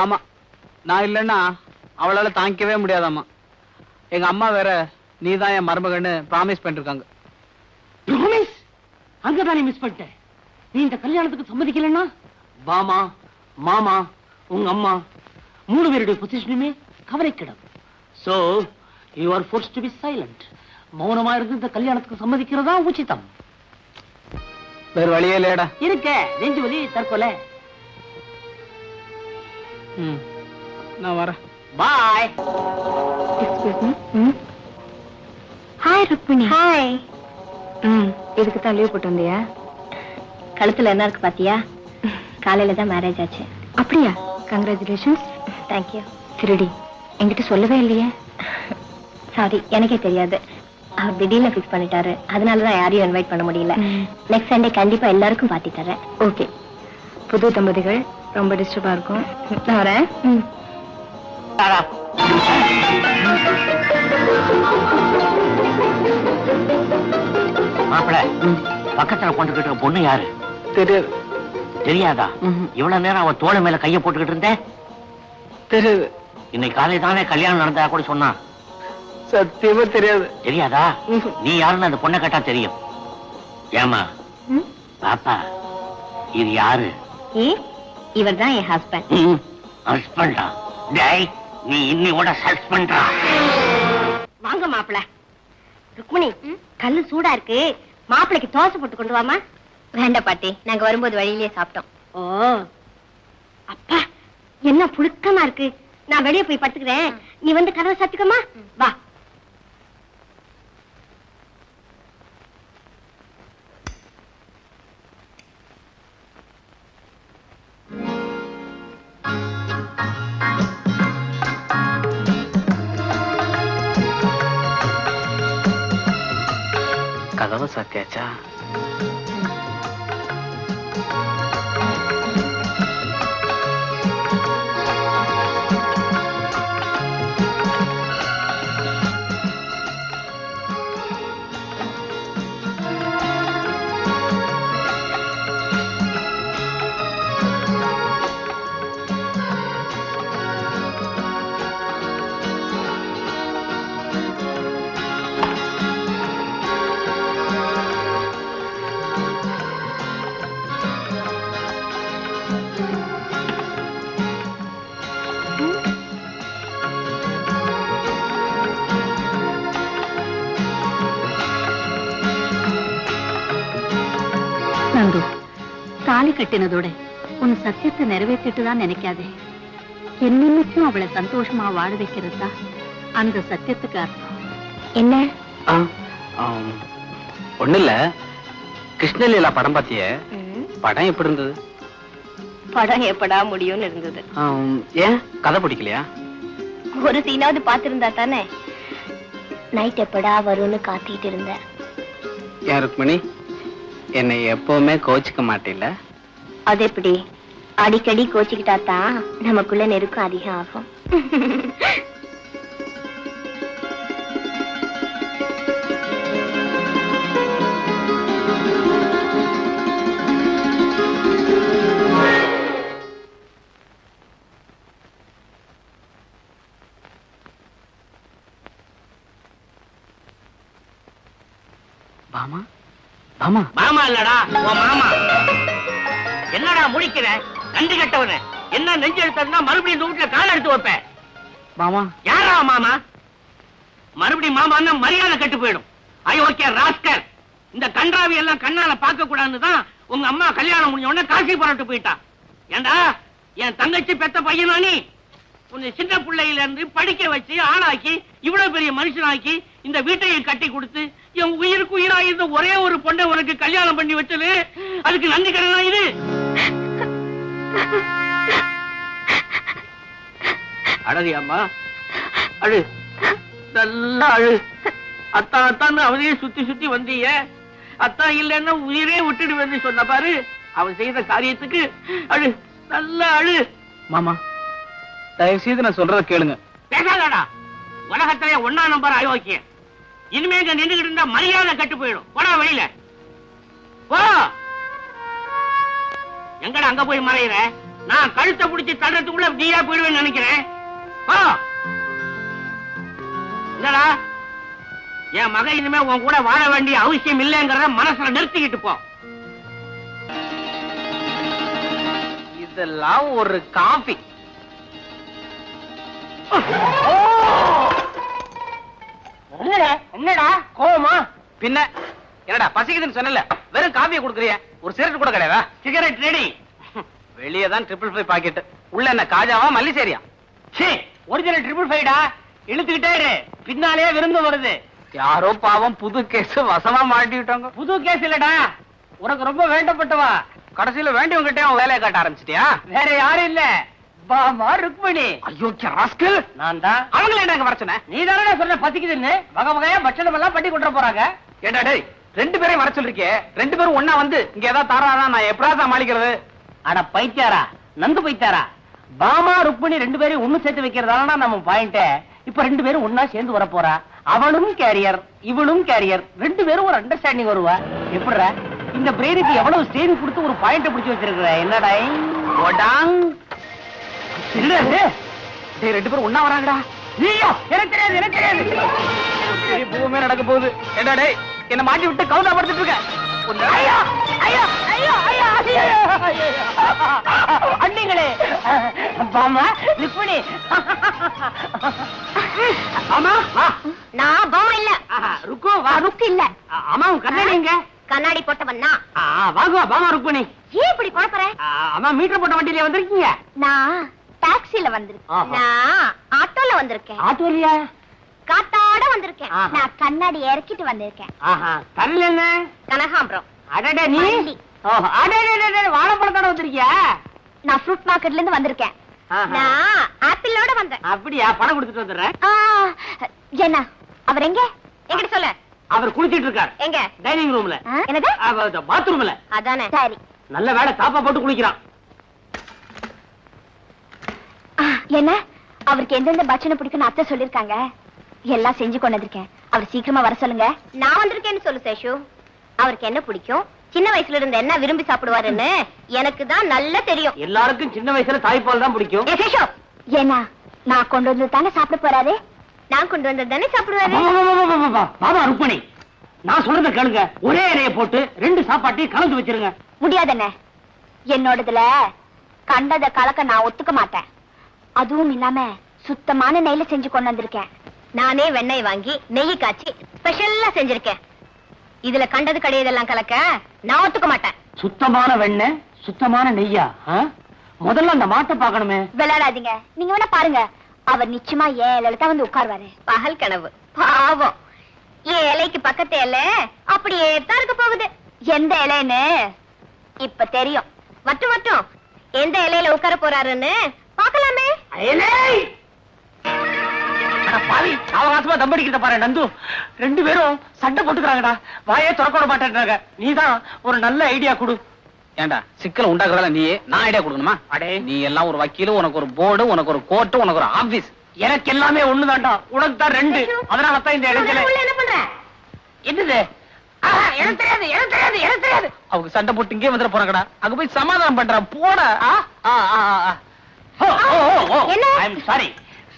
ஆமா, நான் இல்லைன்னா அவளால தாங்கிக்கவே முடியாதாமா. எங்க அம்மா வேற நீதான் என் மருமகன்னு ப்ராமிஸ் பண்ணிருக்காங்க. ப்ராமிஸ்? அங்கதானே மிஸ் பண்ணிட்ட. நீ இந்த கல்யாணத்துக்கு சம்மதிக்கலன்னா பாமா, மாமா, உங்க அம்மா மூணு பேருடைய பொசிஷனுமே கவலைக்கிடம். So you are forced to be silent. மௌனமா இருந்து இந்த கல்யாணத்துக்கு சம்மதிக்கிறதா உச்சிதம். வேற வழியே இல்லையடா. இருக்க நெஞ்சு வலி, தற்கொலை. நான் வரேன். பாய். ஹாய் ருக்மிணி. ஹாய். இதுக்கு தான் லீவ் போட்டு வந்தியா? கழுத்துல என்ன இருக்கு பாத்தியா? காலையில தான் மேரேஜ் ஆச்சு. அப்படியா? கங்க்ராச்சுலேஷன்ஸ். தேங்க்யூ. திருடி என்கிட்ட சொல்லவே இல்லையே. சாரி, எனக்கே தெரியாது. அவர் திடீர்னு ஃபிக்ஸ் பண்ணிட்டாரு, அதனாலதான் யாரையும் இன்வைட் பண்ண முடியல. நெக்ஸ்ட் சண்டே கண்டிப்பா எல்லாருக்கும் பார்ட்டி தரேன். ஓகே. புது தம்பதிகள் ரொம்ப டிஸ்டர்பா இருக்கும். நான் வரேன். மாப்பிள, பக்கத்துல கொண்டுகிட்டு பொண்ணு யாரு? தெரியாது. தெரியாதா? இவ்வளவு நேரம் அவ தோளை மேல கைய போட்டுக்கிட்டு இருந்த. தெரியாது. இன்னைக்கு காலை தானே கல்யாணம் நடந்தா கூட சொன்னா. சத்தியமா தெரியாது. தெரியாதா? நீ யாருன்னு அந்த பொண்ணை கேட்டா தெரியும். ஏமா பாப்பா, இது யாரு? இவர் தான் என் ஹஸ்பண்ட். ஹஸ்பண்டா? டேய், நீ இன்னையோட சஸ்பெண்டா? வாங்க மாப்பிள. ருக்மிணி, கல்லு சூடா இருக்கு, மாப்பிளைக்கு தோசை போட்டு கொண்டு வாமா. வேண்டாம் பாட்டி, நாங்க வரும்போது வழியிலேயே சாப்பிட்டோம். ஓ அப்பா, என்ன புழுக்கமா இருக்கு. நான் வெளியே போய் படுத்துக்கிறேன், நீ வந்து கதவை சாத்திக்கமா. வா. கதவை சாத்தியாச்சா? கட்டினதோட உன் சத்தியத்தை நிறைவேற்றிட்டு தான் நினைக்காதே. என்னைக்கும் அவளை சந்தோஷமா வாழ வைக்கிறது தான் அந்த சத்தியத்துக்கு அர்த்தம். என்ன? ஒண்ணு இல்ல, கிருஷ்ணலீலா படம் பாத்திய? படம் எப்படி இருந்தது? படம் எப்படா முடியும்னு இருந்தது. ஏன் கதை பிடிக்கலையா? ஒரு சீனாவது பாத்திருந்தா தானே. நைட் எப்படா வரும்னு காத்திட்டு இருந்தேன். ஏன் ருக்மணி, என்னை எப்பவுமே கோச்சிக்க மாட்டேல? அது எப்படி? அடிக்கடி கோச்சிக்கிட்டா தான் நமக்குள்ள நெருக்கம் அதிகம் ஆகும். பாமா பாமா மாமா இல்லடா உன் மாமா. என்னடா முடிக்கிற கண்டு கட்டவன? என்ன நெஞ்சு எடுத்தா மறுபடியும் இந்த வீட்டுல கால எடுத்து வைப்பேன். மாமா யாரா மாமா? மறுபடியும் மாமா மரியாதை கட்டு போயிடும். அயோக்கிய ராஸ்கர். இந்த கன்றாவி எல்லாம் கண்ணால பார்க்க கூடாதுன்னு தான் உங்க அம்மா கல்யாணம் முடிஞ்ச உடனே காசி புறட்டு போயிட்டா. ஏண்டா என் தங்கச்சி பெத்த பையனா நீ? உன்னை சின்ன பிள்ளையில இருந்து படிக்க வச்சு ஆளாக்கி இவ்வளவு பெரிய மனுஷனாக்கி இந்த வீட்டையை கட்டி கொடுத்து என் உயிருக்கு உயிரா இருந்த ஒரே ஒரு பொண்ணை உனக்கு கல்யாணம் பண்ணி வச்சது அதுக்கு நன்றி கடனா இது? அழகு அம்மா, அழு, நல்லா அழு. அத்தா அத்தான்னு அவனையே சுத்தி சுத்தி வந்தீங்க. அத்தா இல்லைன்னா உயிரே விட்டுடுவேன்னு சொன்ன பாரு. அவன் செய்த காரியத்துக்கு அழு, நல்லா அழு. மாமா தயவு செய்து நான் சொல்றத கேளுங்க. பேசாதடா. உலகத்திலே 1ஆம் நம்பர் அயோக்கியம். இனிமே இங்க நின்றுகிட்டு இருந்தா மரியாதை கட்டு போயிடும். போடா வெளியில போ. எங்கடா அங்க போய் மறையிற? நான் கழுத்தை பிடிச்சி தடுறதுக்குள்ள நீயா போயிடுவேன்னு நினைக்கிறேன். போ. என்னடா என் மகன் இனிமே உன் கூட வாழ வேண்டிய அவசியம் இல்லைங்கிறத மனசுல நிறுத்திக்கிட்டு போ. இதெல்லாம் ஒரு காபி. என்னடா கோவமா? பின்ன என்னடா பசிக்குதுன்னு சொன்னல, வெறும் காபியை கொடுக்குறிய, ஒரு சிகரெட் கூட கிடையாதா? Cigarette ready. வெளியே தான் 555 பாக்கெட், உள்ள என்ன காஜாவா மல்லிசேரியா? ஒரிஜினல் 555டா. இழுத்துக்கிட்டே இரு, பின்னாலே விருந்து வருது. யாரோ பாவம் புது கேஸ் வசமா மாட்டிவிட்டாங்க. புது கேஸ் இல்லடா, உனக்கு ரொம்ப வேண்டப்பட்டவா. கடைசியில வேண்டியவங்கிட்டே அவன் வேலையை காட்ட ஆரம்பிச்சிட்டியா? வேற யாரும் இல்ல, பாமா ருக்மணி. ஐயோ ராஸ்கல், நான் தான். அவங்கள என்ன வர சொன்ன? நீ தானே சொன்ன பசிக்குதுன்னு. வகை வகையா பட்சணம் எல்லாம் பண்ணி கொண்டு போறாங்க. ஏண்டா டேய், 2 பேரையும் வர சொல்லிருக்கே, 2 பேரும் ஒண்ணா வந்து இங்க ஏதாவது தாராதான் நான் எப்படா சமாளிக்கிறது? அட பைத்தியாரா, நந்து பைத்தியாரா. பாமா ருக்மணி 2 பேரையும் ஒண்ணு சேர்த்து வைக்கிறதானா நம்ம பாயிண்ட். இப்ப 2 பேரும் ஒண்ணா சேர்ந்து வர போறா. அவளும் கேரியர், இவளும் கேரியர். 2 பேரும் ஒரு அண்டர்ஸ்டாண்டிங் வருவா. எப்படிடா இந்த பிரெயினுக்கு எவ்வளவு ஸ்டேரிங் கொடுத்து ஒரு பாயிண்ட் பிடிச்சு வச்சிருக்கிற? என்னடா ஓடாங் இல்ல 2 பேரும் ஒண்ணா வராங்கடா. நீயோ? எனக்கு தெரியாது, எனக்கு தெரியாது. பூமே நடக்க போகுது. ஏண்டா டேய், என்ன மாட்டி விட்டு கவுதா படுத்துட்டு இருக்க. ஐயோ ஐயோ ஐயோ ஐயோ அண்ணிங்களே, பாமா ருக்மணி. ஆமா நான் பாமா இல்ல. ருக்கு வா. ருக்கு இல்ல. அம்மா உன் கண்ணாடிங்க. கண்ணாடி போட்டவன்னா. வாங்குவா பாமா ருக்மணி. ஏன் இப்படி குழப்பற? அம்மா மீட்டர் போட்ட வண்டியில வந்திருக்கீங்க? நான் டாக்ஸில வந்திருக்கேன். நான் ஆட்டோல வந்திருக்கேன். ஆட்டோ இல்லையா? காத்தாட வந்திருக்கேன். நான் கண்ணாடி இறக்கிட்டு வந்திருக்கேன். கல்ல என்ன? கனகாம்பரம். அடடே நீ வாழைப்பழத்தோட வந்திருக்கியா? நான் ஃப்ரூட் மார்க்கெட்ல இருந்து வந்திருக்கேன். நான் ஆப்பிளோட வந்தேன். அப்படியா? பணம் கொடுத்துட்டு வந்துடுறேன். என்ன அவர் எங்க? எங்கிட்ட சொல்ல. அவர் குளிச்சிட்டு இருக்கார். எங்க? டைனிங் ரூம்ல. என்னது? பாத்ரூம்ல. அதானே. சரி. நல்ல வேளை தாப்பா போட்டு குளிக்கிறான். என்ன அவருக்கு எந்தெந்த பட்சணம் பிடிக்கும்னு அத்தை சொல்லிருக்காங்க. எல்லாம் செஞ்சு கொண்டு வந்திருக்கேன். அவர் சீக்கிரமா வர சொல்லுங்க. நான் வந்திருக்கேன்னு சொல்லு சேஷு. அவருக்கு என்ன பிடிக்கும், சின்ன வயசுல இருந்து என்ன விரும்பி சாப்பிடுவாருன்னு எனக்கு தான் நல்லா தெரியும். எல்லாருக்கும் சின்ன வயசுல தாய்ப்பால் தான் பிடிக்கும். சேஷு, ஏன்னா நான் கொண்டு வந்து தானே சாப்பிட போறாரு. நான் கொண்டு வந்தது தானே சாப்பிடுவாரு. பாபா ருக்மணி, நான் சொல்றத கேளுங்க. ஒரே இலையை போட்டு 2 சாப்பாட்டையும் கலந்து வச்சிருங்க. முடியாதுண்ணே. என்னோடதுல கண்டத கலக்க நான் ஒத்துக்க மாட்டேன். அதுவும் இல்லாம சுத்தமான நெய்ல செஞ்சு கொண்டு வந்திருக்கேன். நானே வெண்ணெய் வாங்கி நெய் காய்ச்சி ஸ்பெஷலா செஞ்சிருக்கேன். இதுல கண்டது கிடையதெல்லாம் கலக்க நான் ஒத்துக்க மாட்டேன். சுத்தமான வெண்ணெய், சுத்தமான நெய்யா? முதல்ல அந்த மாட்டை பார்க்கணுமே. விளையாடாதீங்க, நீங்க வேணா பாருங்க. அவர் நிச்சயமா ஏன் இலையில தான் வந்து உட்காருவாரு. பகல் கனவு பாவம். என் இலைக்கு பக்கத்து இலை அப்படியே தான் இருக்க போகுது. எந்த இலைன்னு இப்ப தெரியும். மட்டும் மட்டும் எந்த இலையில உட்கார போறாருன்னு பாக்கலாமே. அவகாசமா தம்படிக்கிறத பாரு நந்து. ரெண்டு பேரும் சண்டை போட்டுக்கிறாங்கடா. வாயே திறக்க விட மாட்டேன்றாங்க. நீதான் ஒரு நல்ல ஐடியா கொடு. ஏண்டா சிக்கல் உண்டாக்குறதால நீ நான் ஐடியா கொடுக்கணுமா? அடே நீ எல்லாம் ஒரு வக்கீல், உனக்கு ஒரு போர்டு, உனக்கு ஒரு கோர்ட்டு, உனக்கு ஒரு ஆபீஸ். எனக்கு எல்லாமே ஒண்ணுதான்டா. உனக்கு தான் ரெண்டு. அதனால தான் இந்த இடைஞ்சல. என்ன பண்ற? என்னது? எனக்கு தெரியாது, எனக்கு தெரியாது, எனக்கு தெரியாது. அவங்க சண்டை போட்டு இங்கே வந்துட போறாங்கடா. அங்க போய் சமாதானம் பண்றான் போட. என்ன? சாரி,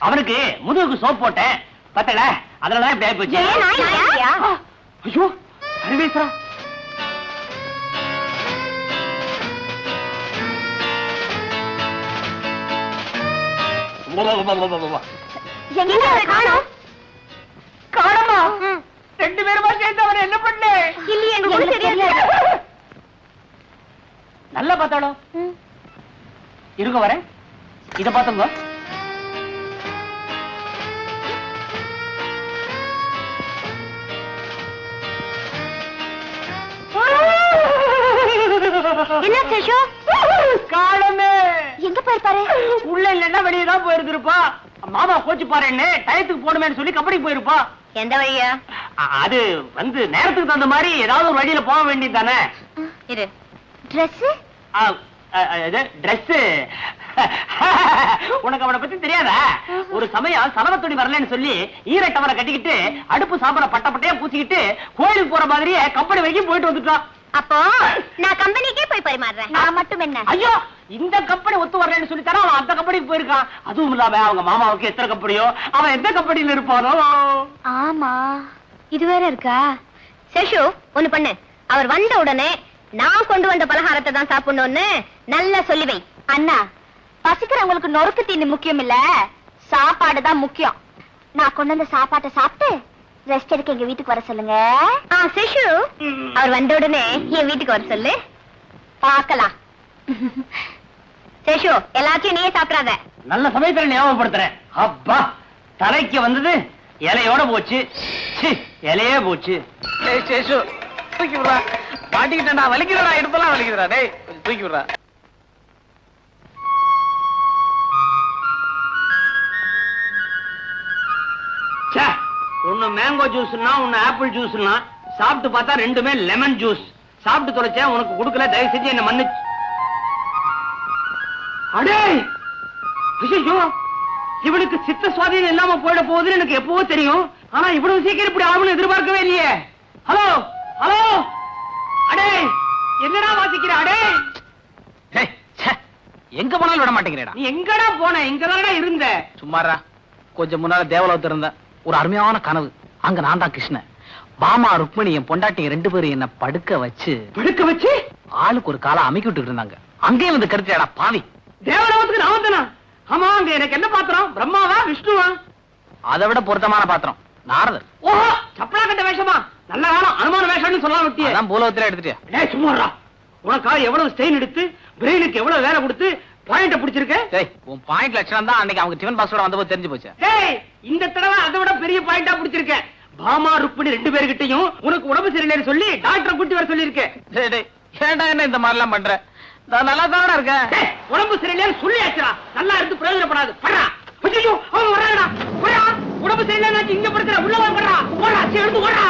அவனுக்கு முதுகுக்கு சோப் போட்டேன் பத்தல, அதனால இப்படி ஆயிப்போச்சு. ஏன் நான் இல்லையா? ஐயோ சர்வேஸ்வரா, எங்க காணோம்? காணமா? ரெண்டு பேருமா சேர்ந்து அவன் என்ன பண்ண? இல்லையே, எனக்கு தெரியாது. நல்லா பார்த்தாலும் இருக்க வரேன். இத பாத்துங்க. என்ன சேஷு? காணமே. எங்க போயிருப்பாரு? உள்ள இல்லன்னா வெளியே தான் போயிருந்திருப்பா. மாமா கோச்சு பாருன்னு டயத்துக்கு போடுமேன்னு சொல்லி கம்பெனிக்கு போயிருப்பா. எந்த வழியா? அது வந்து நேரத்துக்கு தகுந்த மாதிரி ஏதாவது ஒரு வழியில போக வேண்டியது தானே. இரு. Dress? Dress. உனக்கு அவனை பத்தி தெரியாதா? ஒரு சமயம் சலவத்துணி வரலன்னு சொல்லி ஈரட்டவரை கட்டிக்கிட்டு அடுப்பு சாம்பல பட்டப்பட்டையா பூச்சிக்கிட்டு கோயிலுக்கு போற மாதிரியே கம்பெனி வரைக்கும் போயிட்டு வந்துட்டான். அப்போ நான் கம்பெனிக்கே போய் பரிமாறுறேன். நான் மட்டும் என்ன? ஐயோ, இந்த கம்பெனி ஒத்து வரலன்னு சொல்லி தர அவன் அந்த கம்பெனிக்கு போயிருக்கான். அதுவும் இல்லாம அவங்க மாமாவுக்கு எத்தனை கம்பெனியோ, அவன் எந்த கம்பெனியில இருப்பானோ. ஆமா, இது வேற இருக்கா? சேஷு, ஒண்ணு பண்ணு. அவர் வந்த உடனே நான் கொண்டு வந்த பலகாரத்தை தான் சாப்பிடணும்னு நல்லா சொல்லி வை. அண்ணா, பசிக்கிறவங்களுக்கு நொறுக்கு தீனி முக்கியம் இல்ல, சாப்பாடு தான் முக்கியம். நான் கொண்டு வந்த சாப்பாட்டை சாப்பிட்டு ரெஸ்ட் எடுக்க எங்க வீட்டுக்கு வர சொல்லுங்க. சேஷு, அவர் வந்த உடனே என் வீட்டுக்கு வர சொல்லு, பார்க்கலாம். சேஷு, எல்லாத்தையும் நீயே சாப்பிடாத. நல்ல சமயத்துல ஞாபகப்படுத்துறேன். அப்பா, தலைக்கு வந்தது இலையோட போச்சு. இலையே போச்சு. சேஷு தூக்கி விடுறா. மாட்டிக்கிட்டா வலிக்கிறடா, எடுப்பெல்லாம் வலிக்கிறா. டேய் தூக்கி விடுறா. ஒன்னு மேங்கோ ஜூஸ்னா ஒன்னு ஆப்பிள் ஜூஸ்னா, சாப்பிட்டு பார்த்தா ரெண்டுமே லெமன் ஜூஸ். சாப்பிட்டு தொலைச்சேன், உனக்கு கொடுக்கல, தயவு செஞ்சு என்ன மன்னிச்சு. அடே ஐயோ, இவனுக்கு சித்த சுவாதீனம் இல்லாம போயிட போகுதுன்னு எனக்கு எப்பவோ தெரியும். ஆனா இவ்வளவு சீக்கிரம் இப்படி ஆகும்னு எதிர்பார்க்கவே இல்லையே. ஹலோ ஹலோ, அடே என்னடா வாசிக்கிற? அடே எங்க போனாலும் விட மாட்டேங்கிறடா. நீ எங்கடா போன? இங்கதானடா இருந்த. சும்மாரா, கொஞ்சம் முன்னால தேவலோகத்துல இருந்த ஒரு அருமையான கனவு. அங்க நான் தான் கிருஷ்ணன், பாமா ருக்மணி என் பொண்டாட்டி ரெண்டு பேரும் என்ன படுக்க வச்சு ஆளுக்கு ஒரு காலை அமைக்கி விட்டுட்டு இருந்தாங்க. அங்கேயும் வந்து கருத்துடா பாவி. தேவலோகத்துக்கு நான் வந்தனா? ஆமா, அங்க எனக்கு என்ன பாத்திரம்? பிரம்மாவா விஷ்ணுவா? அதை விட பொருத்தமான பாத்திரம் நாரதர். ஓஹோ, சப்பலா கட்ட வேஷமா? நல்ல காலம் அனுமான வேஷம்னு சொல்லலாம் விட்டியே. அதான் பூலோகத்துல எடுத்துட்டியா? டேய் சும்மாடா, உனக்கா எவ்வளவு ஸ்ட்ரெயின் எடுத்து பிரெயினுக்கு எவ்வளவு வேலை கொடுத்து பாயிண்ட பிடிச்சிருக்க. டேய், உன் பாயிண்ட் லட்சணம் தான் அன்னைக்கு அவங்க டிஃபன் பாக்ஸோட வந்தபோது தெரிஞ்சு போச்சு. டேய், இந்த தடவை அதை விட பெரிய பாயிண்டா பிடிச்சிருக்க. பாமா ருக்மணி ரெண்டு பேர்கிட்டயும் உனக்கு உடம்பு சரியில்லைன்னு சொல்லி டாக்டரை கூட்டி வர சொல்லியிருக்கேன். டேய் டேய், ஏன்டா என்ன இந்த மாதிரி எல்லாம் பண்ற? நான் நல்லா தானடா இருக்கேன். உடம்பு சரியில்லைன்னு சொல்லியாச்சுடா, நல்லா இருந்து பிரயோஜனப்படாது. படுறா. ஐயோ, அவன் வர்றாடா. போடா, உடம்பு சரியில்லைன்னு இங்க படுத்துற, உள்ள வரடா. போடா, சீ எடுத்து ஓடா.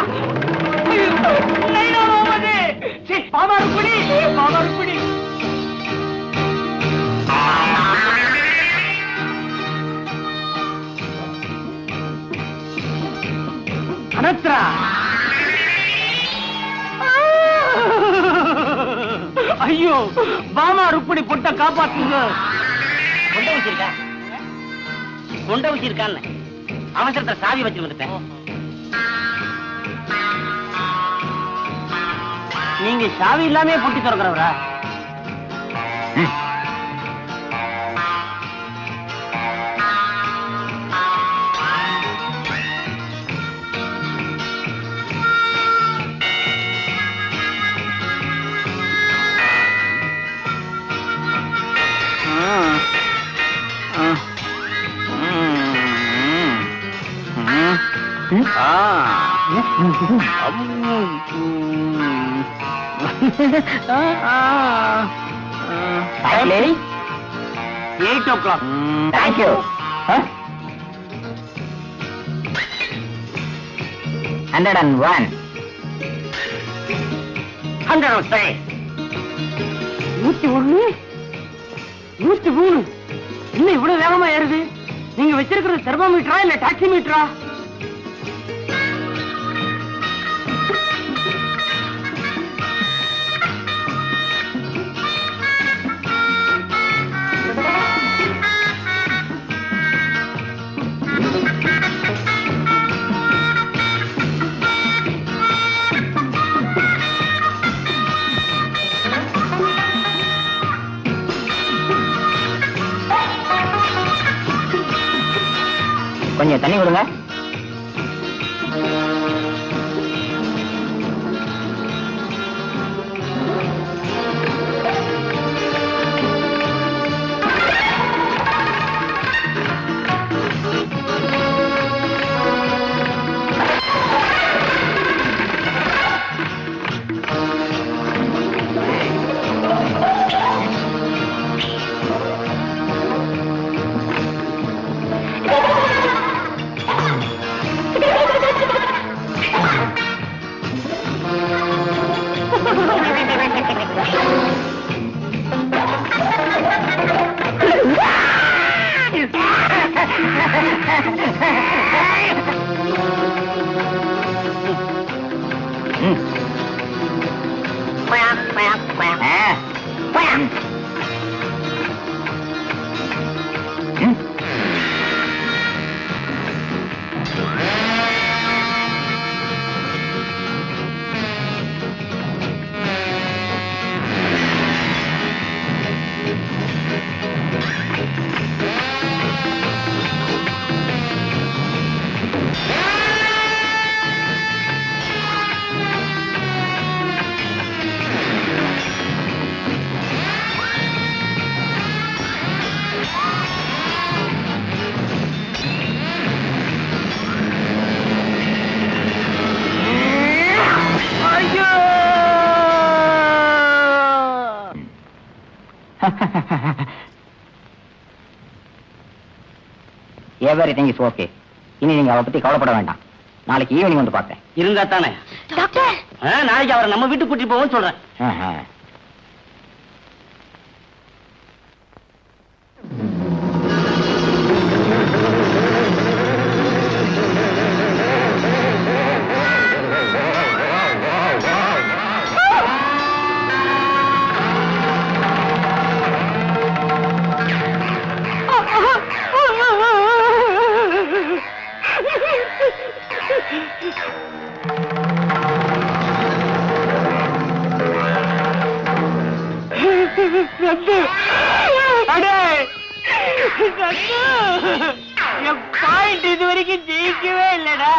லைனா ஓடுது. சீ, பாமா ருக்மணி, பாமா ருக்மணி. அனத்ரா, ஐயோ, பாமா ருக்மணி பொட்ட காப்பாத்துங்க. கொண்ட வச்சிருக்கா? கொண்ட வச்சிருக்கான்னு அவசரத்தை சாவி வச்சு வந்துட்டேன். நீங்க சாவி இல்லாமே பொட்டி திறக்கிறவரா? 8 o'clock. Thank you. 101. 103. 101, 103. இன்னும் இவ்வளவு வேகமா ஏறுது. நீங்க வச்சிருக்கிறது தெர்மோமீட்டரா இல்ல டாக்ஸி மீட்டரா? கொஞ்சம் தண்ணி கொடுங்க. Everything is okay. இனி நீங்க அவரை பத்தி கவலைப்பட வேண்டாம். நாளைக்கு ஈவினிங் வந்து பார்க்கிறேன். இருந்தா தானே டாக்டர், நாளைக்கு அவரை நம்ம வீட்டுக்கு கூட்டிட்டு போவோம்னு சொல்றேன். என் பாயிண்ட் இது வரைக்கும் ஜெயிக்கவே இல்லடா.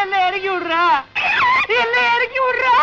என்ன இறக்கி விடுறா, என்ன இறக்கி விடுறா.